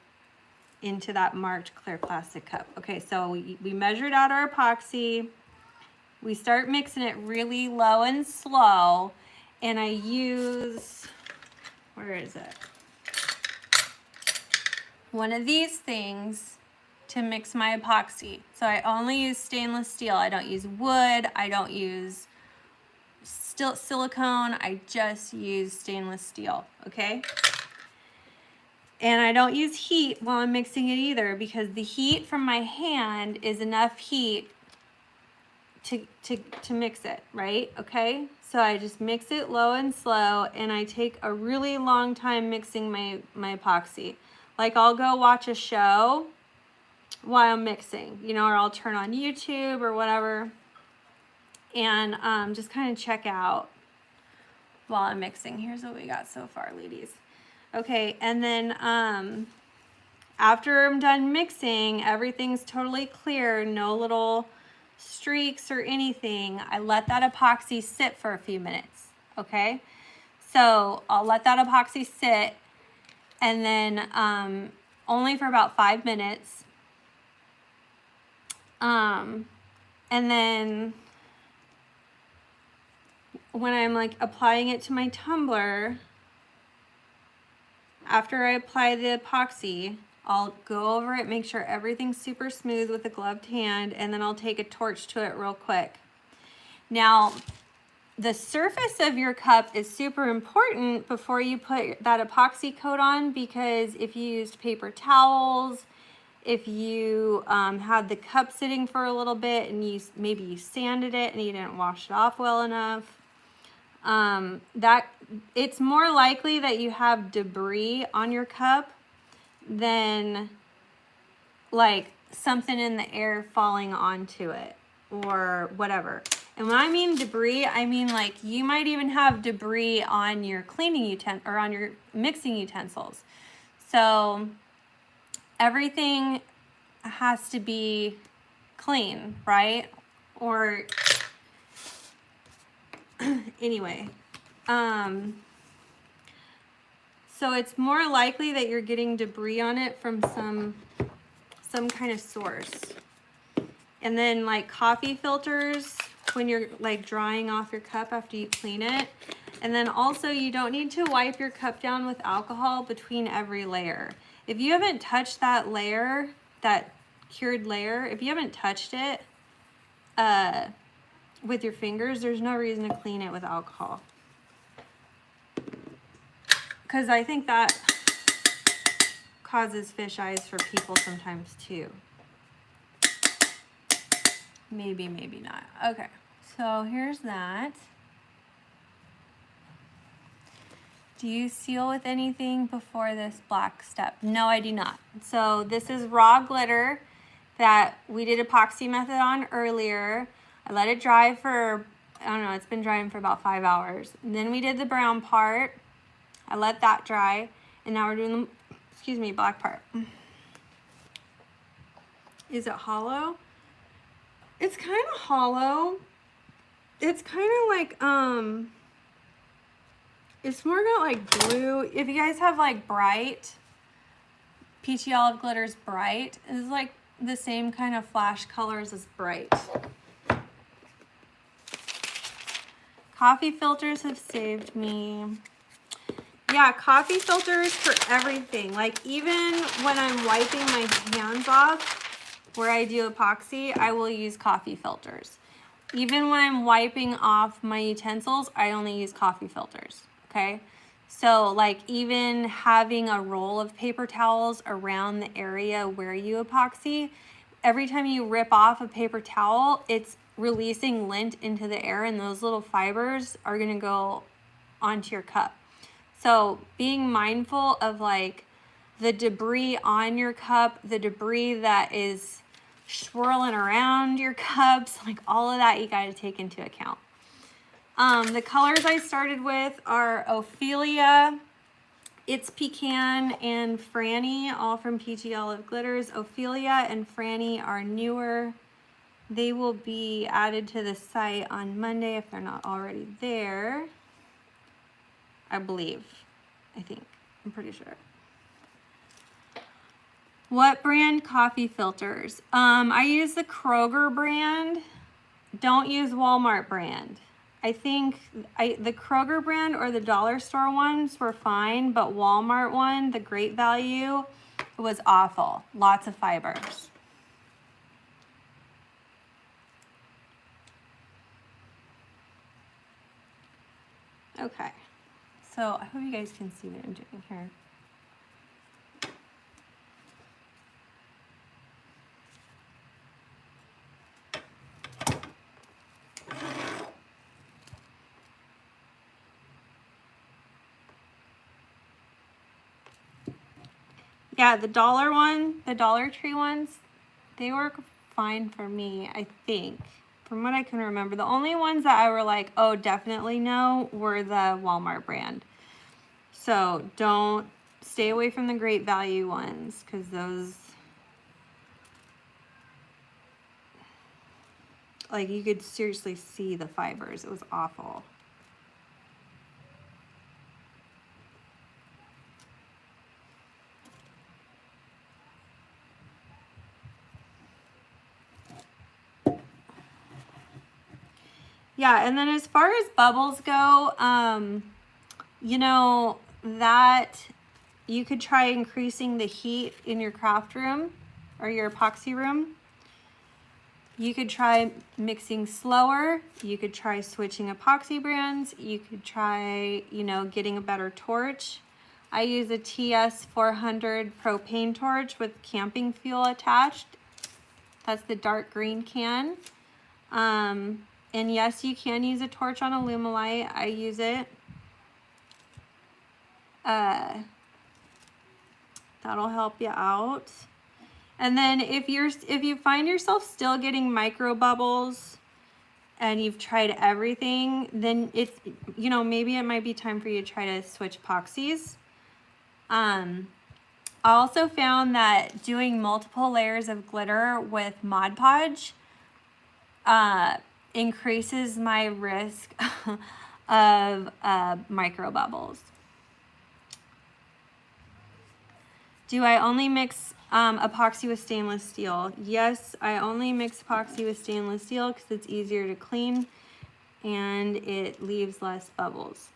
into that marked clear plastic cup. Okay, so we measured out our epoxy. We start mixing it really low and slow, and I use, where is it? One of these things to mix my epoxy. So I only use stainless steel. I don't use wood. I don't use silicone. I just use stainless steel, okay? And I don't use heat while I'm mixing it either, because the heat from my hand is enough heat to mix it, right? Okay, so I just mix it low and slow, and I take a really long time mixing my epoxy. Like I'll go watch a show while I'm mixing, you know, or I'll turn on YouTube or whatever and just kind of check out while I'm mixing. Here's what we got so far, ladies. Okay, and then after I'm done mixing, everything's totally clear, no little streaks or anything. I let that epoxy sit for a few minutes, okay? So I'll let that epoxy sit, and then only for about 5 minutes. And then when I'm like applying it to my tumbler, after I apply the epoxy, I'll go over it, make sure everything's super smooth with a gloved hand, and then I'll take a torch to it real quick. Now, the surface of your cup is super important before you put that epoxy coat on, because if you used paper towels, if you had the cup sitting for a little bit and maybe you sanded it and you didn't wash it off well enough, that it's more likely that you have debris on your cup than like something in the air falling onto it or whatever. And when I mean debris, I mean like you might even have debris on your cleaning utensil or on your mixing utensils. So everything has to be clean, right? Or anyway, so it's more likely that you're getting debris on it from some kind of source. And then like coffee filters, when you're like drying off your cup after you clean it. And then also you don't need to wipe your cup down with alcohol between every layer. If you haven't touched that layer, that cured layer, if you haven't touched it with your fingers, there's no reason to clean it with alcohol. Because I think that causes fish eyes for people sometimes too. Maybe, maybe not. Okay, so here's that. Do you seal with anything before this black step? No, I do not. So this is raw glitter that we did epoxy method on earlier. I let it dry for I don't know, it's been drying for about 5 hours. And then we did the brown part. I let that dry. And now we're doing the, excuse me, black part. Is it hollow? It's kind of hollow. It's kind of like, it's more got like blue. If you guys have like bright, Peachy Olive Glitter's bright is like the same kind of flash colors as bright. Coffee filters have saved me. Yeah, coffee filters for everything. Like even when I'm wiping my hands off where I do epoxy, I will use coffee filters. Even when I'm wiping off my utensils, I only use coffee filters, okay? So like even having a roll of paper towels around the area where you epoxy, every time you rip off a paper towel, it's releasing lint into the air, and those little fibers are gonna go onto your cup. So being mindful of like the debris on your cup, the debris that is swirling around your cups, like all of that you gotta take into account. The colors I started with are Ophelia, It's Pecan, and Frannie, all from Peachy Olive Glitters. Ophelia and Frannie are newer. They will be added to the site on Monday if they're not already there. I believe. I think. I'm pretty sure. What brand coffee filters? I use the Kroger brand. Don't use Walmart brand. I think the Kroger brand or the dollar store ones were fine, but Walmart one, the Great Value, was awful. Lots of fibers. Okay, so I hope you guys can see what I'm doing here. Yeah, the dollar one, the Dollar Tree ones, they work fine for me, I think. From what I can remember, the only ones that I were like, oh, definitely no, were the Walmart brand. So don't stay away from the Great Value ones, because those, like, you could seriously see the fibers. It was awful. Yeah, and then as far as bubbles go, you know, that you could try increasing the heat in your craft room or your epoxy room. You could try mixing slower. You could try switching epoxy brands. You could try, you know, getting a better torch. I use a TS400 propane torch with camping fuel attached. That's the dark green can. And yes, you can use a torch on Alumilite. I use it. That'll help you out. And then if you find yourself still getting micro bubbles and you've tried everything, then it's, you know, maybe it might be time for you to try to switch epoxies. I also found that doing multiple layers of glitter with Mod Podge increases my risk of micro bubbles. Do I only mix epoxy with stainless steel? Yes, I only mix epoxy with stainless steel because it's easier to clean and it leaves less bubbles.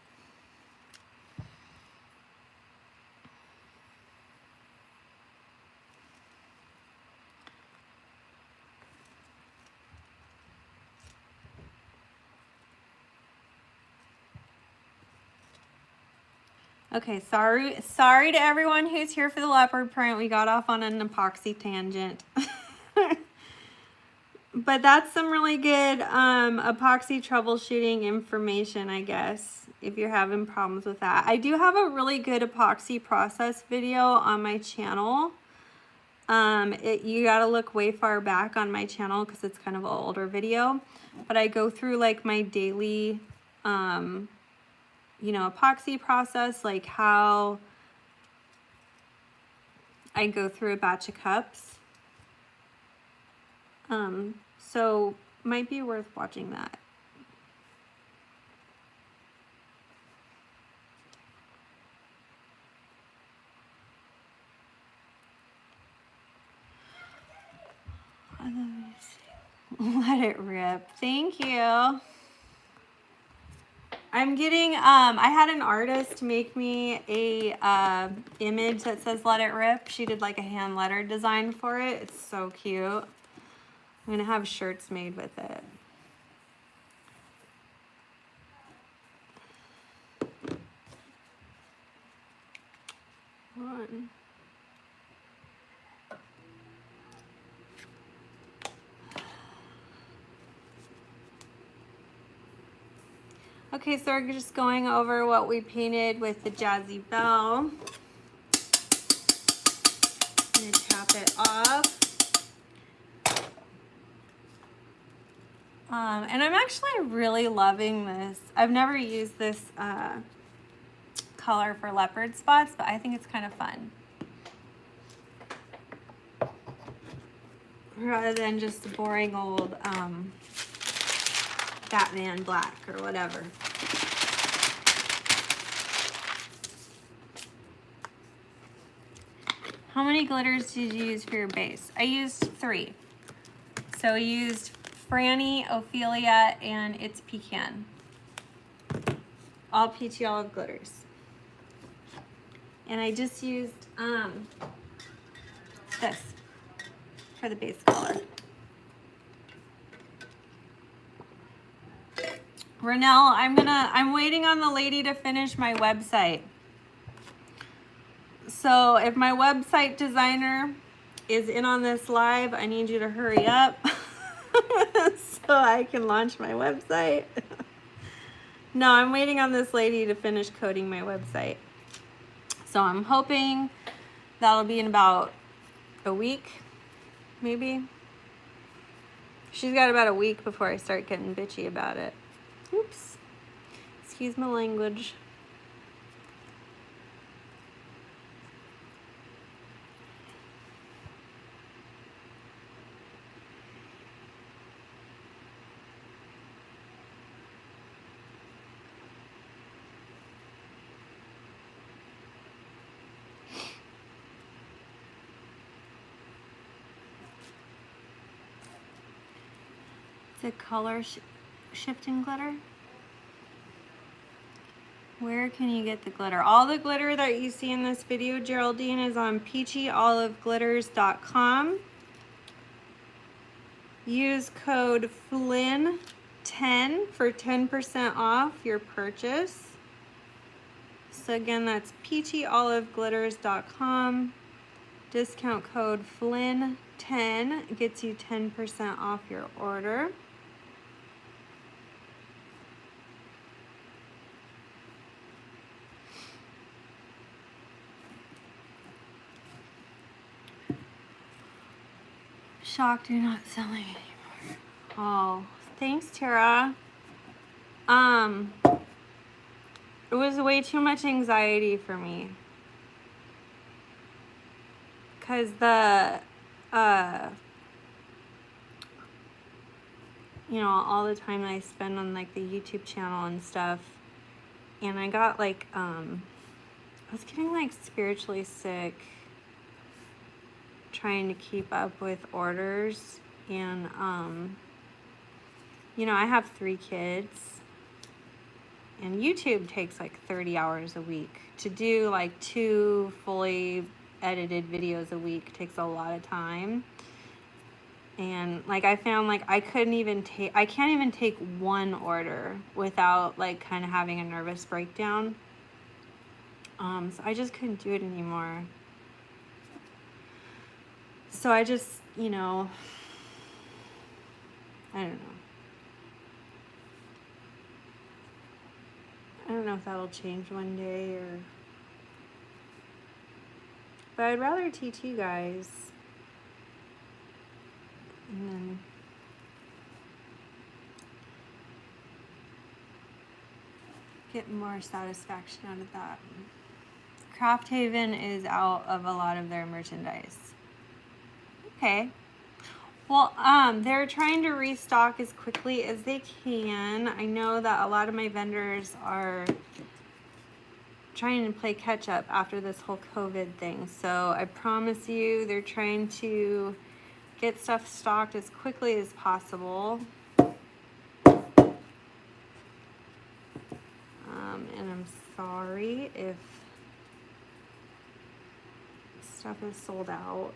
Okay, sorry to everyone who's here for the leopard print. We got off on an epoxy tangent. But that's some really good epoxy troubleshooting information, I guess, if you're having problems with that. I do have a really good epoxy process video on my channel. You gotta look way far back on my channel because it's kind of an older video, but I go through like my daily, you know, epoxy process, like how I go through a batch of cups. So might be worth watching that. Let it rip. Thank you. I'm getting, I had an artist make me a image that says let it rip. She did like a hand lettered design for it. It's so cute. I'm gonna have shirts made with it. One. Okay, so we're just going over what we painted with the Jazzy Belle. I'm gonna tap it off. And I'm actually really loving this. I've never used this color for leopard spots, but I think it's kind of fun. Rather than just a boring old Batman black or whatever. How many glitters did you use for your base? I used 3. So I used Frannie, Ophelia, and It's Pecan. All peachy olive glitters. And I just used this for the base color. Renelle, I'm waiting on the lady to finish my website. So if my website designer is in on this live, I need you to hurry up so I can launch my website. No, I'm waiting on this lady to finish coding my website. So I'm hoping that'll be in about a week, maybe. She's got about a week before I start getting bitchy about it. Oops. Excuse my language. The color shifting glitter. Where can you get the glitter? All the glitter that you see in this video, Geraldine, is on peachyoliveglitters.com. Use code FLYNN10 for 10% off your purchase. So again, that's peachyoliveglitters.com. Discount code FLYNN10 gets you 10% off your order. Shocked you're not selling anymore. Oh, thanks, Tara. It was way too much anxiety for me. Cause the, you know, all the time I spend on like the YouTube channel and stuff. And I got like, I was getting like spiritually sick trying to keep up with orders. And, you know, I have 3 kids. And YouTube takes like 30 hours a week. To do like 2 fully edited videos a week takes a lot of time. And like I found like I can't even take 1 order without like kind of having a nervous breakdown. So I just couldn't do it anymore. So I just, you know, I don't know. I don't know if that'll change one day or... But I'd rather teach you guys. And then get more satisfaction out of that. Craft Haven is out of a lot of their merchandise. Okay. Well, they're trying to restock as quickly as they can. I know that a lot of my vendors are trying to play catch up after this whole COVID thing. So I promise you, they're trying to get stuff stocked as quickly as possible. And I'm sorry if stuff is sold out.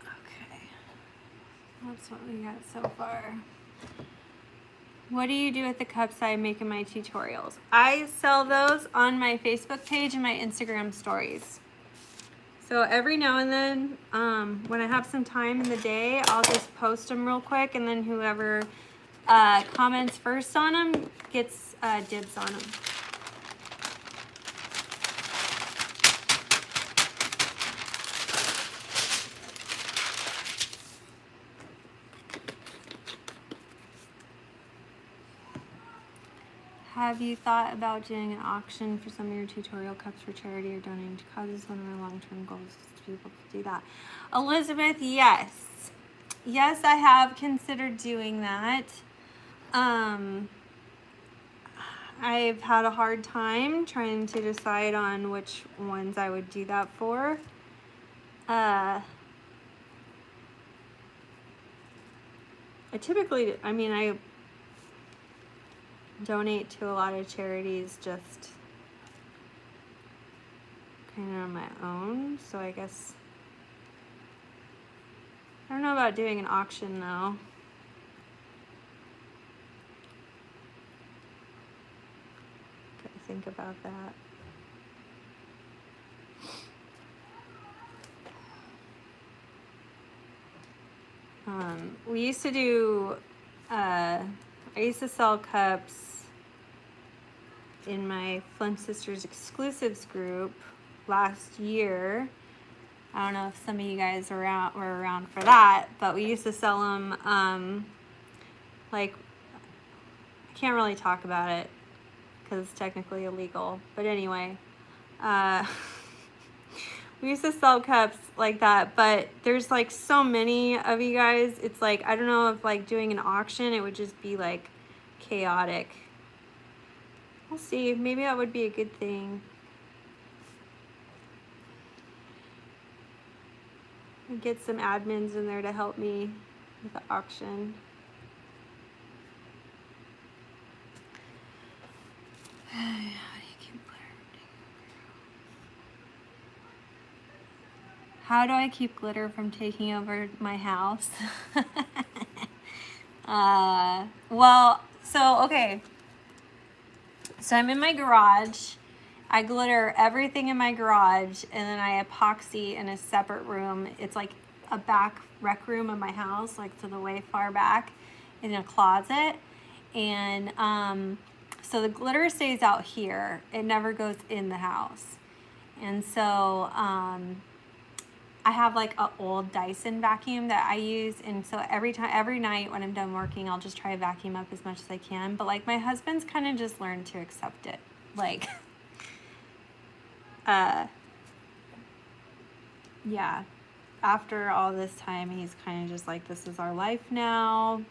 Okay, that's what we got so far. What do you do with the cups I make in my tutorials? I sell those on my Facebook page and my Instagram stories. So every now and then, when I have some time in the day, I'll just post them real quick, and then whoever comments first on them gets dibs on them. Have you thought about doing an auction for some of your tutorial cups for charity or donating to causes? One of my long-term goals is to be able to do that. Elizabeth, yes. Yes, I have considered doing that. I've had a hard time trying to decide on which ones I would do that for. I donate to a lot of charities just kind of on my own, so I guess I don't know about doing an auction though. Gotta think about that. We used to do, I used to sell cups in my Flynn Sisters exclusives group last year. I don't know if some of you guys were around for that, but we used to sell them, like, I can't really talk about it because it's technically illegal, but anyway, we used to sell cups like that, but there's like so many of you guys, it's like, I don't know if like doing an auction, it would just be like chaotic. We'll see, maybe that would be a good thing. Get some admins in there to help me with the auction. How do I keep glitter from taking over my house? Well, so, okay. So I'm in my garage. I glitter everything in my garage, and then I epoxy in a separate room. It's like a back rec room of my house, like to the way far back in a closet. And so the glitter stays out here. It never goes in the house. And so I have like an old Dyson vacuum that I use, and so every night when I'm done working, I'll just try to vacuum up as much as I can. But like my husband's kind of just learned to accept it. Like, yeah, after all this time, he's kind of just like, this is our life now.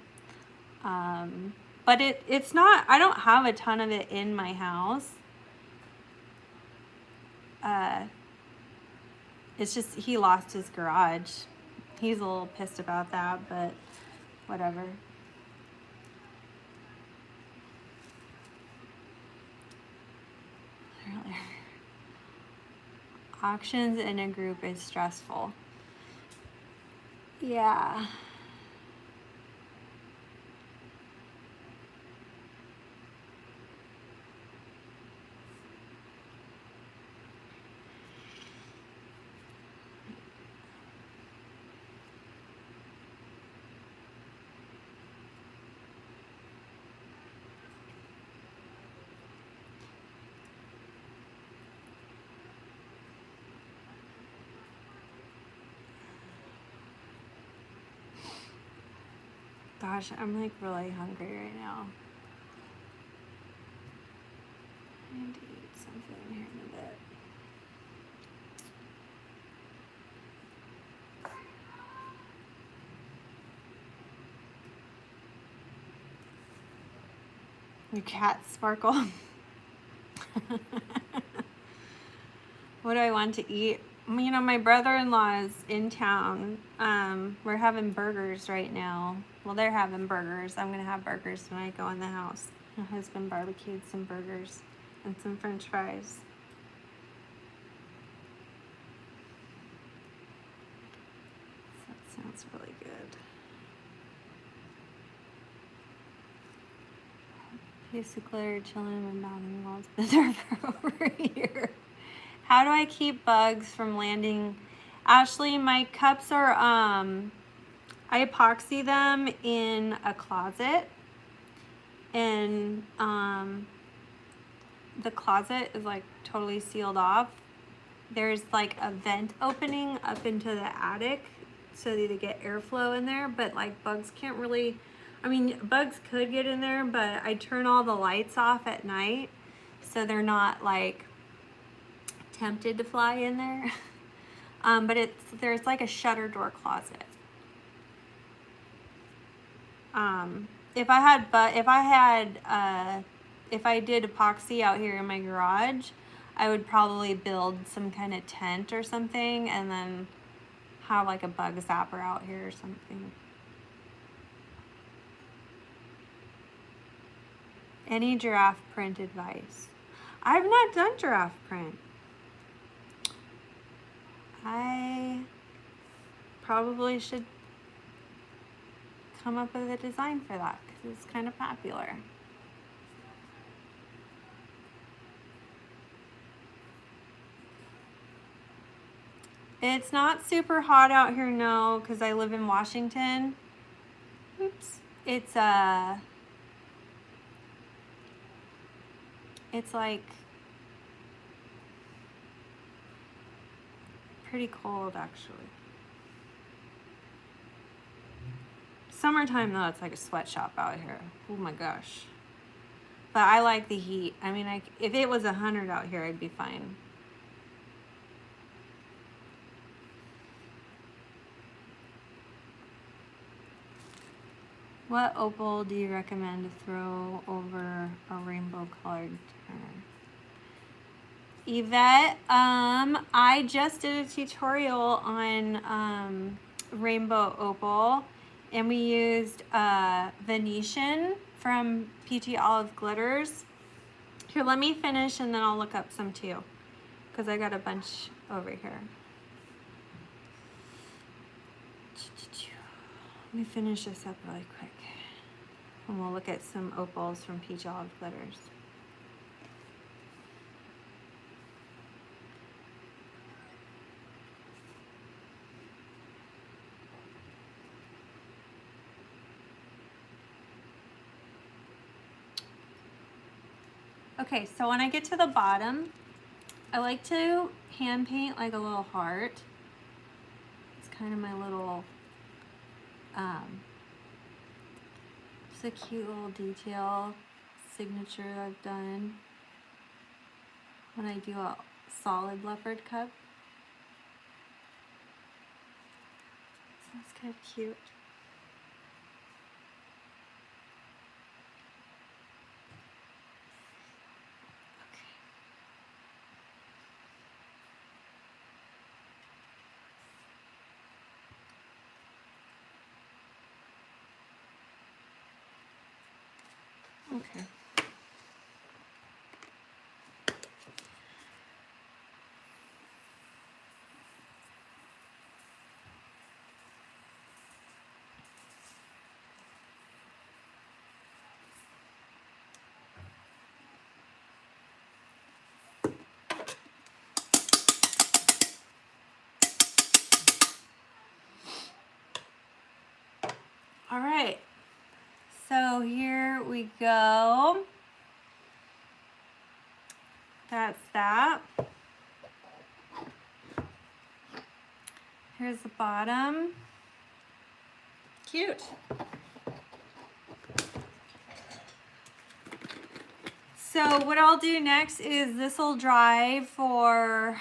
But it's not, I don't have a ton of it in my house. It's just, he lost his garage. He's a little pissed about that, but whatever. Auctions in a group is stressful. Yeah. Gosh, I'm like really hungry right now. I need to eat something here in a bit. Your cat Sparkle. What do I want to eat? You know, my brother-in-law is in town. We're having burgers right now. Well, they're having burgers. I'm gonna have burgers when I go in the house. My husband barbecued some burgers and some French fries. That sounds really good. Basically, chilling and bouncing walls been for over a year. How do I keep bugs from landing? Ashley, my cups are, I epoxy them in a closet, and the closet is like totally sealed off. There's like a vent opening up into the attic so that they get airflow in there, but like bugs can't really, I mean, bugs could get in there, but I turn all the lights off at night so they're not like tempted to fly in there. But there's like a shutter door closet. If I did epoxy out here in my garage, I would probably build some kind of tent or something and then have like a bug zapper out here or something. Any giraffe print advice? I've not done giraffe print. I probably should come up with a design for that because it's kind of popular. It's not super hot out here, no, because I live in Washington. Oops. It's like pretty cold actually. Summertime though, it's like a sweatshop out here. Oh my gosh. But I like the heat. I mean, if it was 100 out here, I'd be fine. What opal do you recommend to throw over a rainbow colored turner? Yvette, I just did a tutorial on rainbow opal, and we used Venetian from Peachy Olive Glitters. Here, let me finish and then I'll look up some too, because I got a bunch over here. Let me finish this up really quick, and we'll look at some opals from Peachy Olive Glitters. Okay, so when I get to the bottom, I like to hand paint like a little heart. It's kind of my little, it's a cute little detail signature I've done when I do a solid leopard cup. So that's kind of cute. Okay. All right, so here we go. That's that. Here's the bottom. Cute. So what I'll do next is this will dry for,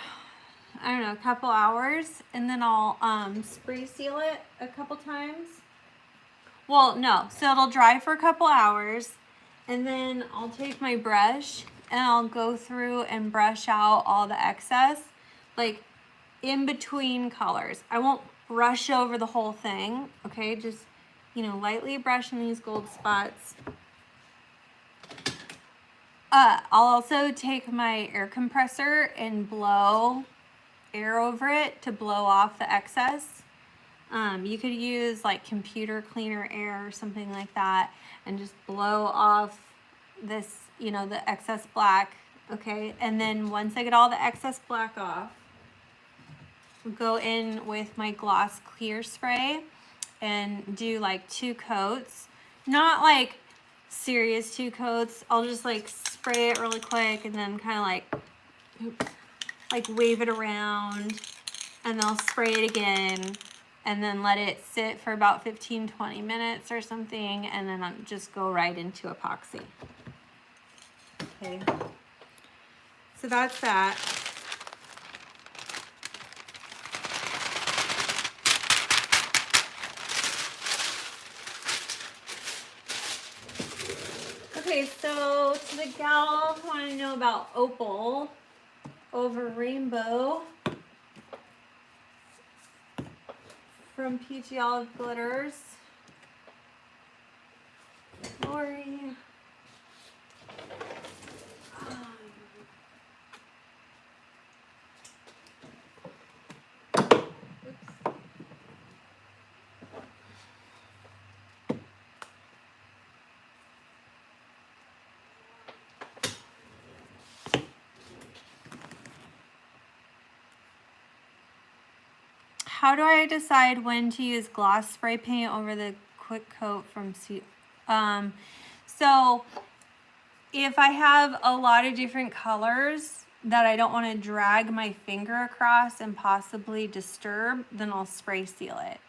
I don't know, a couple hours, and then I'll spray seal it a couple times. Well, no, so it'll dry for a couple hours, and then I'll take my brush and I'll go through and brush out all the excess, like in between colors. I won't brush over the whole thing, okay? Just, you know, lightly brushing these gold spots. I'll also take my air compressor and blow air over it to blow off the excess. You could use like computer cleaner air or something like that and just blow off this, you know, the excess black, okay? And then once I get all the excess black off, I'll go in with my gloss clear spray and do like 2 coats. Not like serious 2 coats. I'll just like spray it really quick and then kind of like wave it around, and then I'll spray it again and then let it sit for about 15-20 minutes or something, and then I'll just go right into epoxy. Okay, so that's that. Okay, so to the gal who want to know about opal over rainbow from Peachy Olive Glitters. Lori. How do I decide when to use gloss spray paint over the quick coat from so if I have a lot of different colors that I don't want to drag my finger across and possibly disturb, then I'll spray seal it.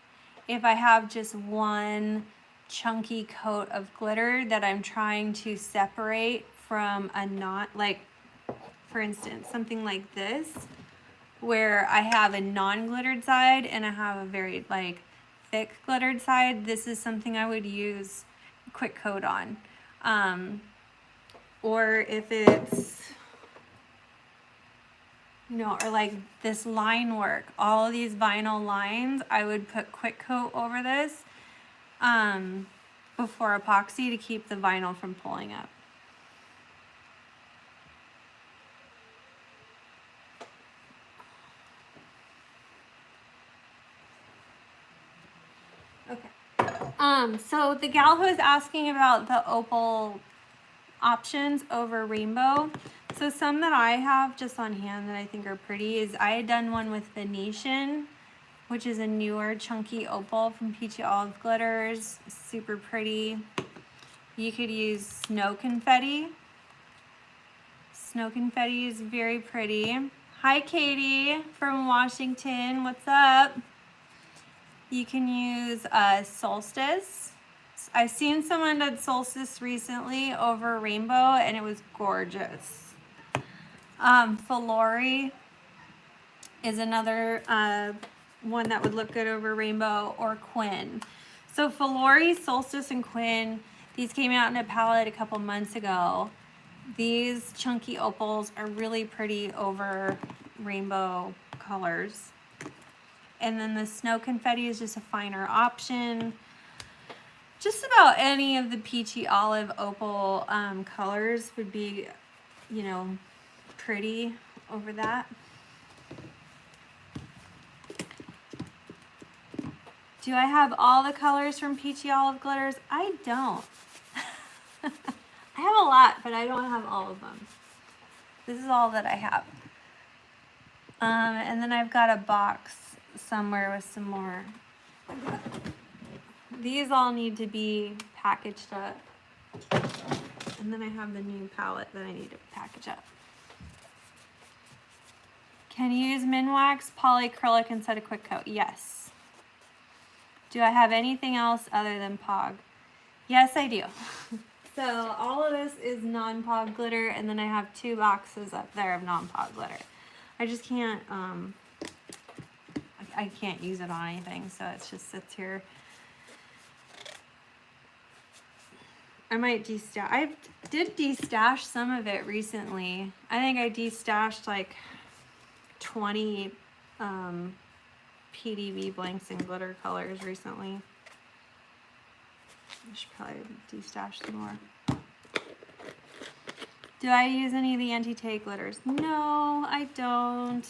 If I have just one chunky coat of glitter that I'm trying to separate from a knot, like for instance, something like this, where I have a non-glittered side and I have a very like thick glittered side, this is something I would use quick coat on. Or if it's, you know, or like this line work, all of these vinyl lines, I would put quick coat over this before epoxy to keep the vinyl from pulling up. Okay. So the gal who is asking about the opal options over rainbow. So some that I have just on hand that I think are pretty is I had done one with Venetian, which is a newer chunky opal from Peachy Olive Glitters. Super pretty. You could use snow confetti. Snow confetti is very pretty. Hi Katie from Washington, what's up? You can use Solstice. I've seen someone did Solstice recently over rainbow and it was gorgeous. Filori is another one that would look good over rainbow, or Quinn. So Filori, Solstice, and Quinn, these came out in a palette a couple months ago. These chunky opals are really pretty over rainbow colors. And then the snow confetti is just a finer option. Just about any of the peachy olive opal colors would be, you know, pretty over that. Do I have all the colors from Peachy Olive Glitters? I don't. I have a lot, but I don't have all of them. This is all that I have. And then I've got a box somewhere with some more. These all need to be packaged up. And then I have the new palette that I need to package up. Can you use Minwax polyacrylic instead of quick coat? Yes. Do I have anything else other than POG? Yes, I do. So all of this is non-pog glitter, and then I have 2 boxes up there of non-pog glitter. I just can't, I can't use it on anything, so it just sits here. I might destash. I did destash some of it recently. I think I destashed like 20 PDB blanks and glitter colors recently. I should probably destash some more. Do I use any of the anti-tay glitters? No, I don't.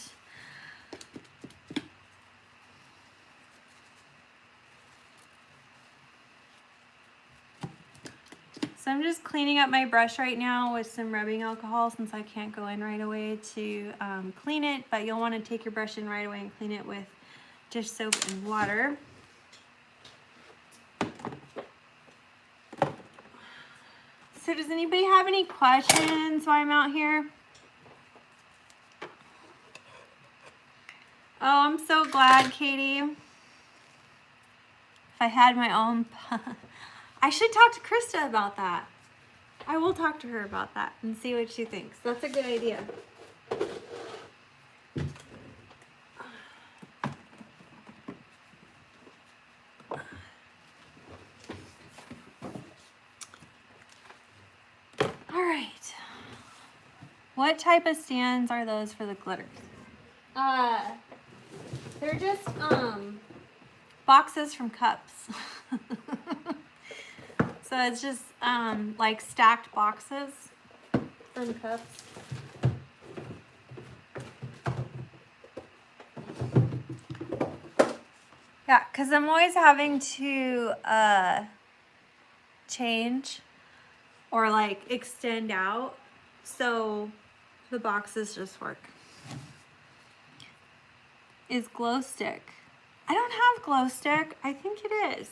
So I'm just cleaning up my brush right now with some rubbing alcohol since I can't go in right away to clean it, but you'll want to take your brush in right away and clean it with dish soap and water. So does anybody have any questions while I'm out here? Oh, I'm so glad, Katie. If I had my own... I should talk to Krista about that. I will talk to her about that and see what she thinks. That's a good idea. All right. What type of stands are those for the glitters? They're just boxes from cups. So it's just like stacked boxes from cups. Yeah, because I'm always having to change or like extend out, so the boxes just work. Is glow stick? I don't have glow stick. I think it is.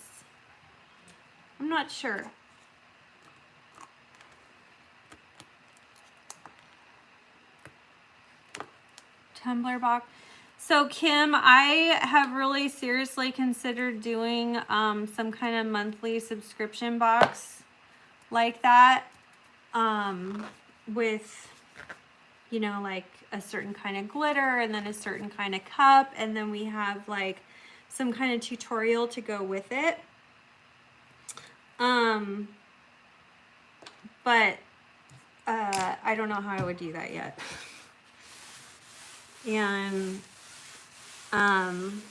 I'm not sure. Tumbler box. So Kim, I have really seriously considered doing some kind of monthly subscription box like that, with, you know, like a certain kind of glitter and then a certain kind of cup, and then we have like some kind of tutorial to go with it. But I don't know how I would do that yet. And I'm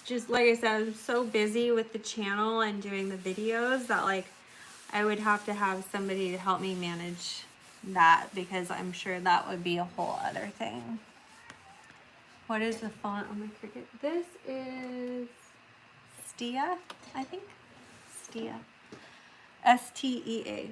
just, like I said, I'm so busy with the channel and doing the videos that like I would have to have somebody to help me manage that, because I'm sure that would be a whole other thing. What is the font on my Cricut? This is Stea, I think. Stea. S-T-E-A.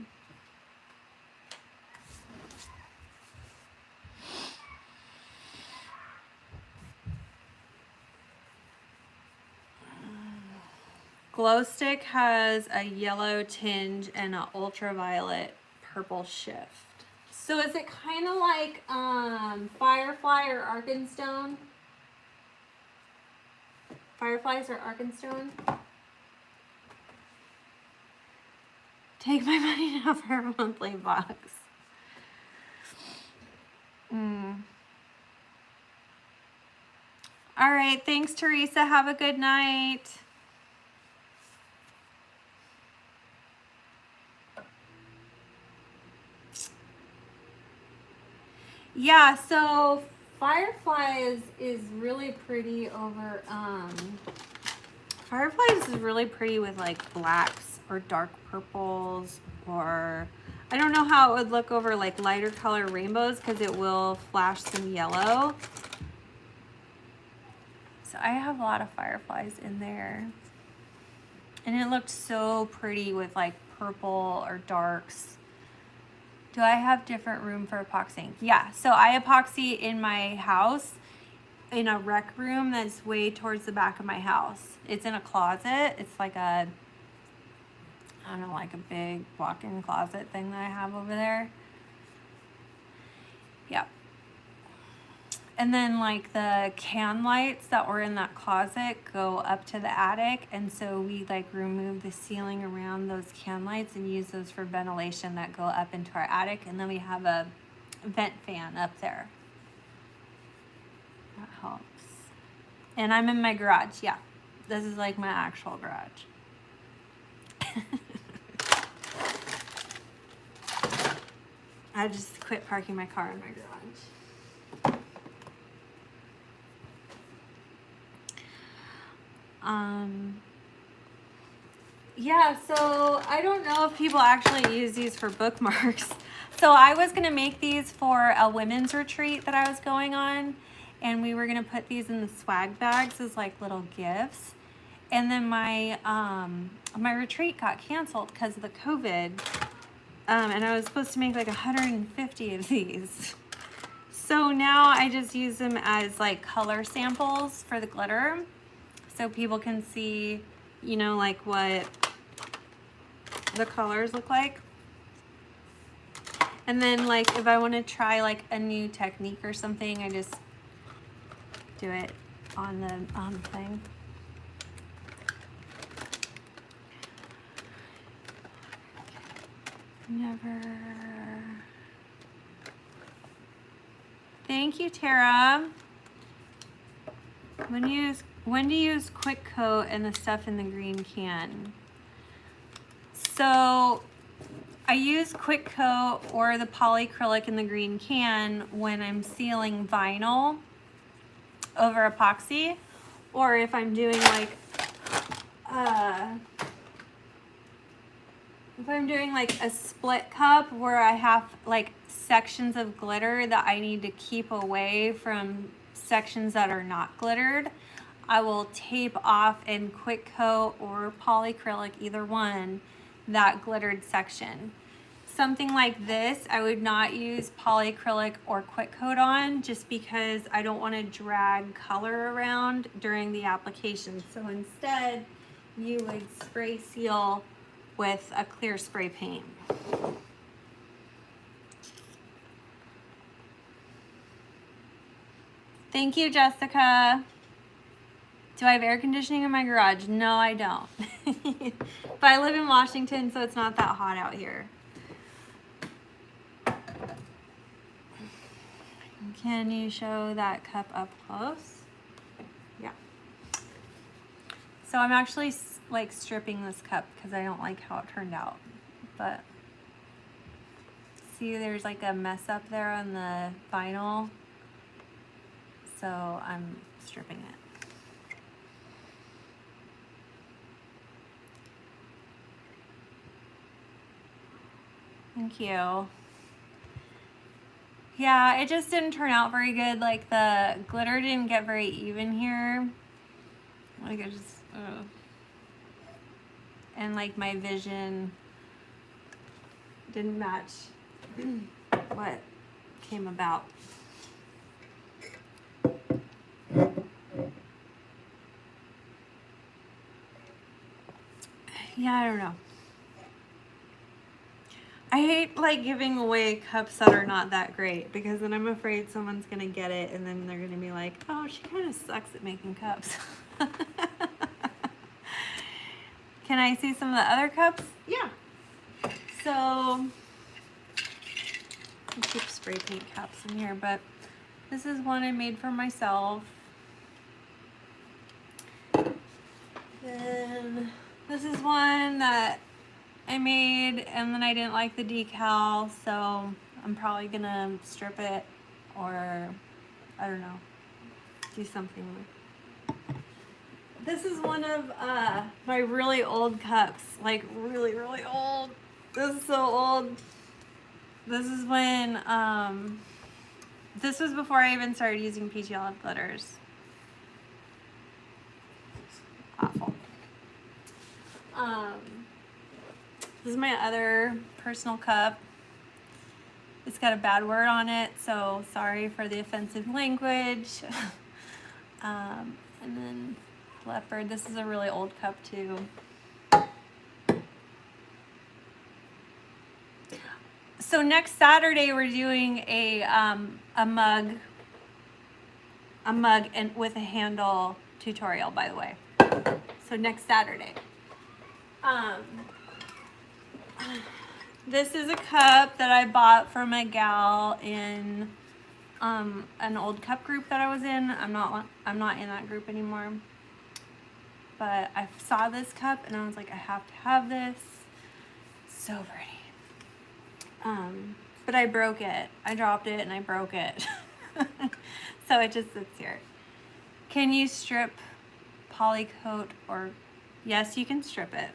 Glow stick has a yellow tinge and an ultraviolet purple shift. So is it kind of like Firefly or Arkenstone? Fireflies or Arkenstone? Take my money now for a monthly box. All right, thanks Teresa. Have a good night. Yeah, so Firefly is really pretty over, Fireflies is really pretty with like blacks or dark purples, or I don't know how it would look over like lighter color rainbows because it will flash some yellow. So I have a lot of Fireflies in there. And it looked so pretty with like purple or darks. Do I have different room for epoxying? Yeah, so I epoxy in my house in a rec room that's way towards the back of my house. It's in a closet. It's like a, I don't know, like a big walk-in closet thing that I have over there. Yep. And then like the can lights that were in that closet go up to the attic. And so we like remove the ceiling around those can lights and use those for ventilation that go up into our attic. And then we have a vent fan up there. That helps. And I'm in my garage. Yeah, this is like my actual garage. I just quit parking my car in my garage. Yeah, so I don't know if people actually use these for bookmarks. So I was gonna make these for a women's retreat that I was going on, and we were gonna put these in the swag bags as like little gifts. And then my my retreat got canceled because of the COVID, and I was supposed to make like 150 of these. So now I just use them as like color samples for the glitter, so people can see, you know, like what the colors look like. And then like if I want to try like a new technique or something, I just do it on the thing. Never. Thank you, Tara. When do you use quick coat and the stuff in the green can? So I use quick coat or the polyacrylic in the green can when I'm sealing vinyl over epoxy, or if I'm doing like a split cup where I have like sections of glitter that I need to keep away from sections that are not glittered, I will tape off in quick coat or polyacrylic, either one, that glittered section. Something like this, I would not use polyacrylic or quick coat on, just because I don't want to drag color around during the application. So instead, you would spray seal with a clear spray paint. Thank you, Jessica. Do I have air conditioning in my garage? No, I don't. But I live in Washington, so it's not that hot out here. Can you show that cup up close? Yeah. So I'm actually like stripping this cup because I don't like how it turned out. But see, there's like a mess up there on the vinyl. So I'm stripping it. Thank you. Yeah, it just didn't turn out very good. Like the glitter didn't get very even here. Like it just, and like my vision didn't match what came about. Yeah, I don't know. I hate like giving away cups that are not that great, because then I'm afraid someone's gonna get it and then they're gonna be like, oh, she kind of sucks at making cups. Can I see some of the other cups? Yeah. So I keep spray paint caps in here, but this is one I made for myself. Then this is one that I made and then I didn't like the decal, so I'm probably gonna strip it, or I don't know, do something with. This is one of my really old cups, like really, really old. This is so old. This is when, this was before I even started using Peachy olive glitters. Awful. This is my other personal cup. It's got a bad word on it, so sorry for the offensive language. And then Leopard. This is a really old cup too. So next Saturday we're doing a mug a mug and with a handle tutorial, by the way. So next Saturday. This is a cup that I bought from a gal in an old cup group that I was in. I'm not in that group anymore. But I saw this cup and I was like, I have to have this. So pretty. But I broke it. I dropped it and I broke it. So it just sits here. Can you strip polycoat or... Yes, you can strip it.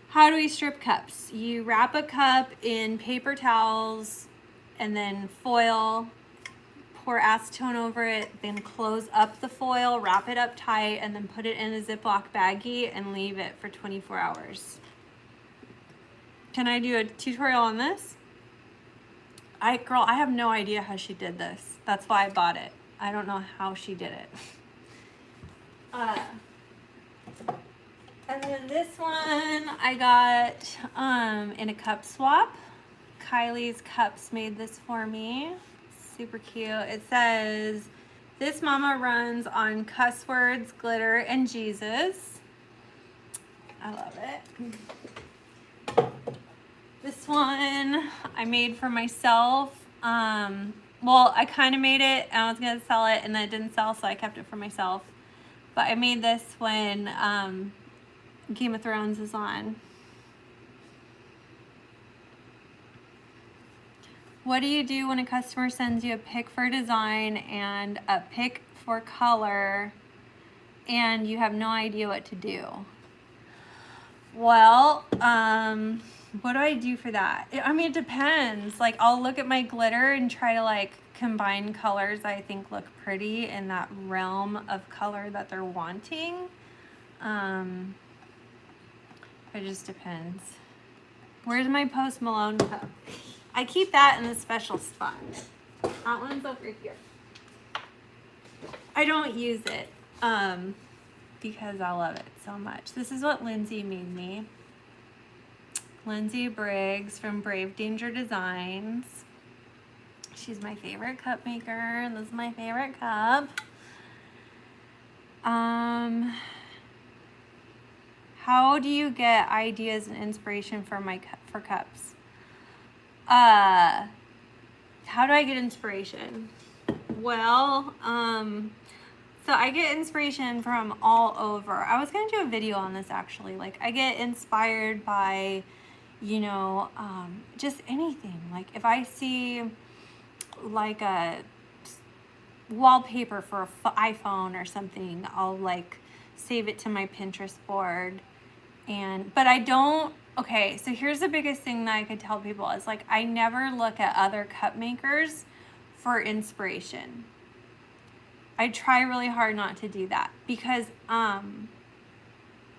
How do we strip cups? You wrap a cup in paper towels and then foil, pour acetone over it, then close up the foil, wrap it up tight, and then put it in a Ziploc baggie and leave it for 24 hours. Can I do a tutorial on this? Girl, I have no idea how she did this. That's why I bought it. I don't know how she did it. And then this one I got in a cup swap. Kylie's Cups made this for me. Super cute. It says, this mama runs on cuss words, glitter, and Jesus. I love it. This one I made for myself. Well, I kind of made it and I was going to sell it and then it didn't sell, so I kept it for myself. But I made this when Game of Thrones is on. What do you do when a customer sends you a pick for design and a pick for color and you have no idea what to do? Well, what do I do for that? I mean, it depends. Like, I'll look at my glitter and try to like combine colors I think look pretty in that realm of color that they're wanting. It just depends. Where's my Post Malone cup? I keep that in a special spot. That one's over here. I don't use it because I love it so much. This is what Lindsay made me. Lindsay Briggs from Brave Danger Designs. She's my favorite cup maker, and this is my favorite cup. How do you get ideas and inspiration for for cups? How do I get inspiration? Well, so I get inspiration from all over. I was gonna do a video on this actually. Like, I get inspired by, you know, just anything. Like, if I see like a wallpaper for an iPhone or something, I'll like save it to my Pinterest board. But I don't, okay, so here's the biggest thing that I could tell people is like, I never look at other cup makers for inspiration. I try really hard not to do that because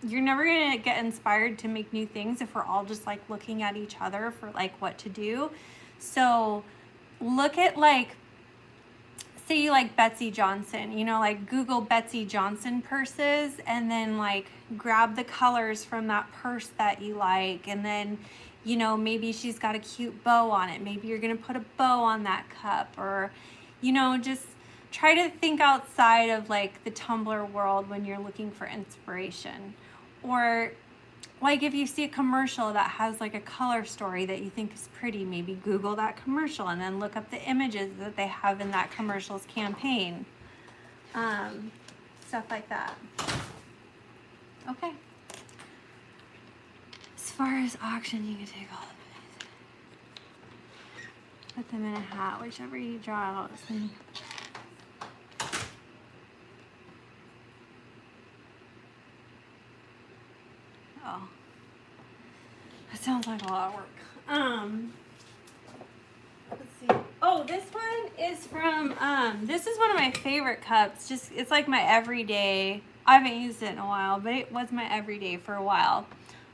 you're never gonna get inspired to make new things if we're all just like looking at each other for like what to do. So look at like, say you like Betsy Johnson, you know, like Google Betsy Johnson purses and then like grab the colors from that purse that you like. And then, you know, maybe she's got a cute bow on it. Maybe you're going to put a bow on that cup, or, you know, just try to think outside of like the Tumbler world when you're looking for inspiration. Or like if you see a commercial that has like a color story that you think is pretty, maybe Google that commercial and then look up the images that they have in that commercial's campaign. Stuff like that. Okay. As far as auction, you can take all of it. Put them in a hat, whichever you draw out. Oh. That sounds like a lot of work. Let's see. Oh, this one is from, this is one of my favorite cups. Just, it's like my everyday. I haven't used it in a while, but it was my everyday for a while.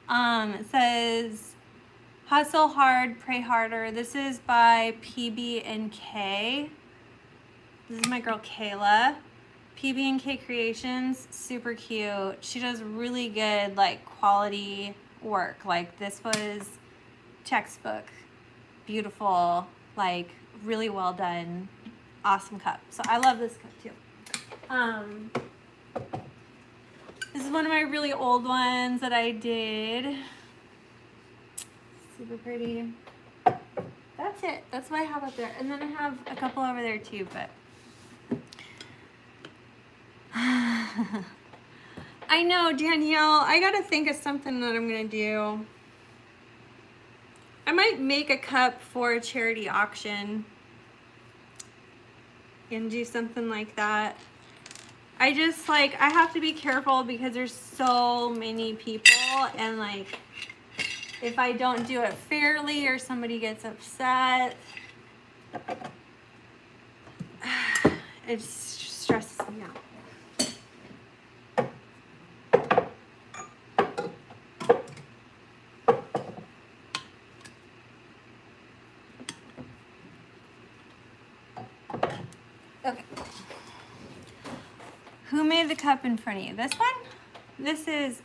It says, hustle hard, pray harder. This is by PB&K. This is my girl Kayla. PB&K Creations, super cute. She does really good like quality work. Like this was textbook, beautiful, like really well done awesome cup. So I love this cup too. This is one of my really old ones that I did. Super pretty. That's it. That's what I have up there. And then I have a couple over there too, but I know, Danielle, I gotta think of something that I'm gonna do. I might make a cup for a charity auction and do something like that. I just like, I have to be careful because there's so many people, and like, if I don't do it fairly or somebody gets upset, it stresses me out. Okay. Who made the cup in front of you? This one? This is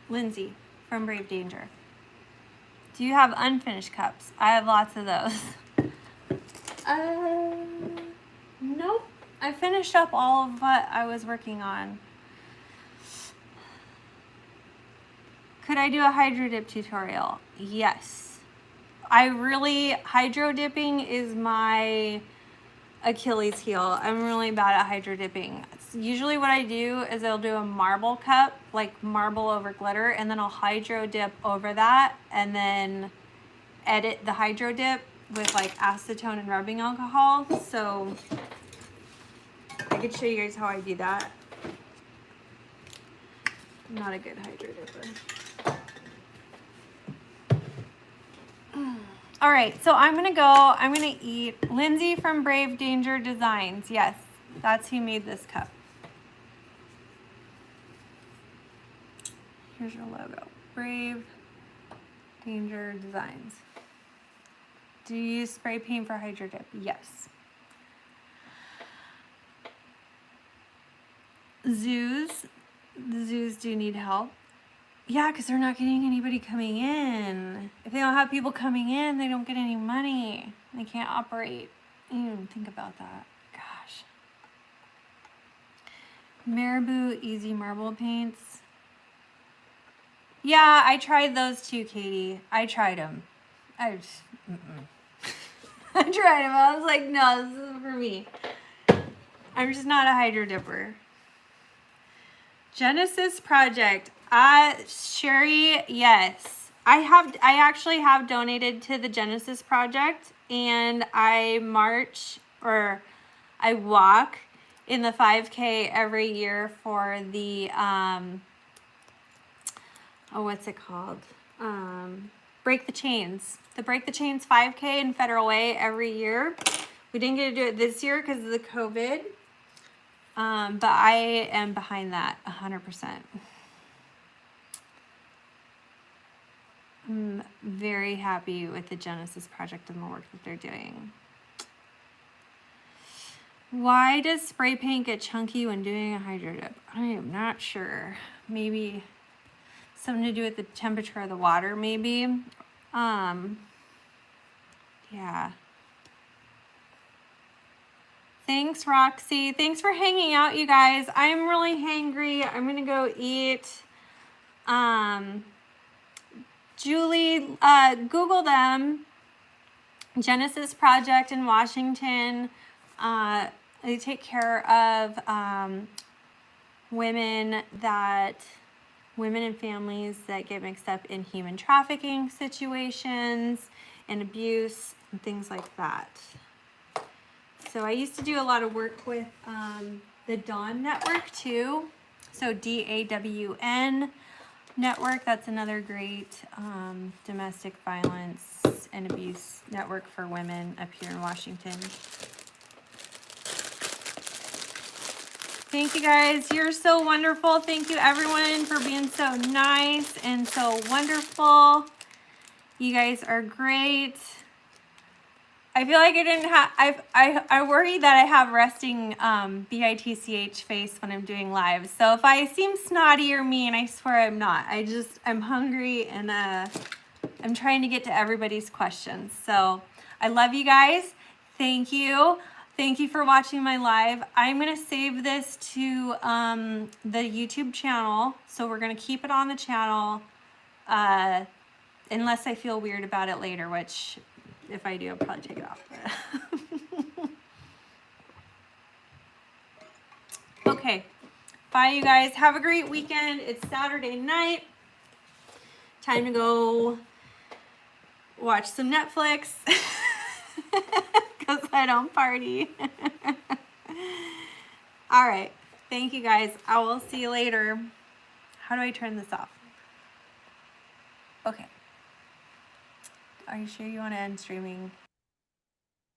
Lindsay from Brave Danger. Do you have unfinished cups? I have lots of those. Nope. I finished up all of what I was working on. Could I do a hydro dip tutorial? Yes. Hydro dipping is my Achilles heel. I'm really bad at hydro dipping. Usually what I do is I'll do a marble cup, like marble over glitter, and then I'll hydro dip over that, and then edit the hydro dip with like acetone and rubbing alcohol. So I could show you guys how I do that. I'm not a good hydro dipper. All right, so I'm gonna eat. Lindsay from Brave Danger Designs. Yes, that's who made this cup. Here's your logo, Brave Danger Designs. Do you use spray paint for hydro dip? Yes. Zoos, the zoos do need help. Yeah, because they're not getting anybody coming in. If they don't have people coming in, they don't get any money. They can't operate. You didn't even think about that. Gosh. Marabou Easy Marble Paints. Yeah, I tried those too, Katie. I tried them. I tried them. I was like, no, this isn't for me. I'm just not a hydro dipper. Genesis Project. Sherry, yes. I actually have donated to the Genesis Project, and I walk in the 5K every year for the, what's it called? Break the Chains. The Break the Chains 5K in Federal Way every year. We didn't get to do it this year because of the COVID. But I am behind that 100%. I'm very happy with the Genesis Project and the work that they're doing. Why does spray paint get chunky when doing a hydro dip? I am not sure. Maybe something to do with the temperature of the water, maybe. Yeah. Thanks, Roxy. Thanks for hanging out, you guys. I'm really hangry. I'm gonna go eat. Julie, Google them. Genesis Project in Washington. They take care of women and families that get mixed up in human trafficking situations and abuse and things like that. So I used to do a lot of work with the Dawn Network too. So DAWN Network, that's another great domestic violence and abuse network for women up here in Washington. Thank you guys, you're so wonderful. Thank you everyone for being so nice and so wonderful. You guys are great. I feel like I didn't have, I worry that I have resting BITCH face when I'm doing live. So if I seem snotty or mean, I swear I'm not. I'm hungry and I'm trying to get to everybody's questions. So I love you guys. Thank you. Thank you for watching my live. I'm going to save this to the YouTube channel. So we're going to keep it on the channel unless I feel weird about it later, which if I do, I'll probably take it off. Okay. Bye, you guys. Have a great weekend. It's Saturday night. Time to go watch some Netflix because I don't party. All right. Thank you, guys. I will see you later. How do I turn this off? Okay. Are you sure you want to end streaming?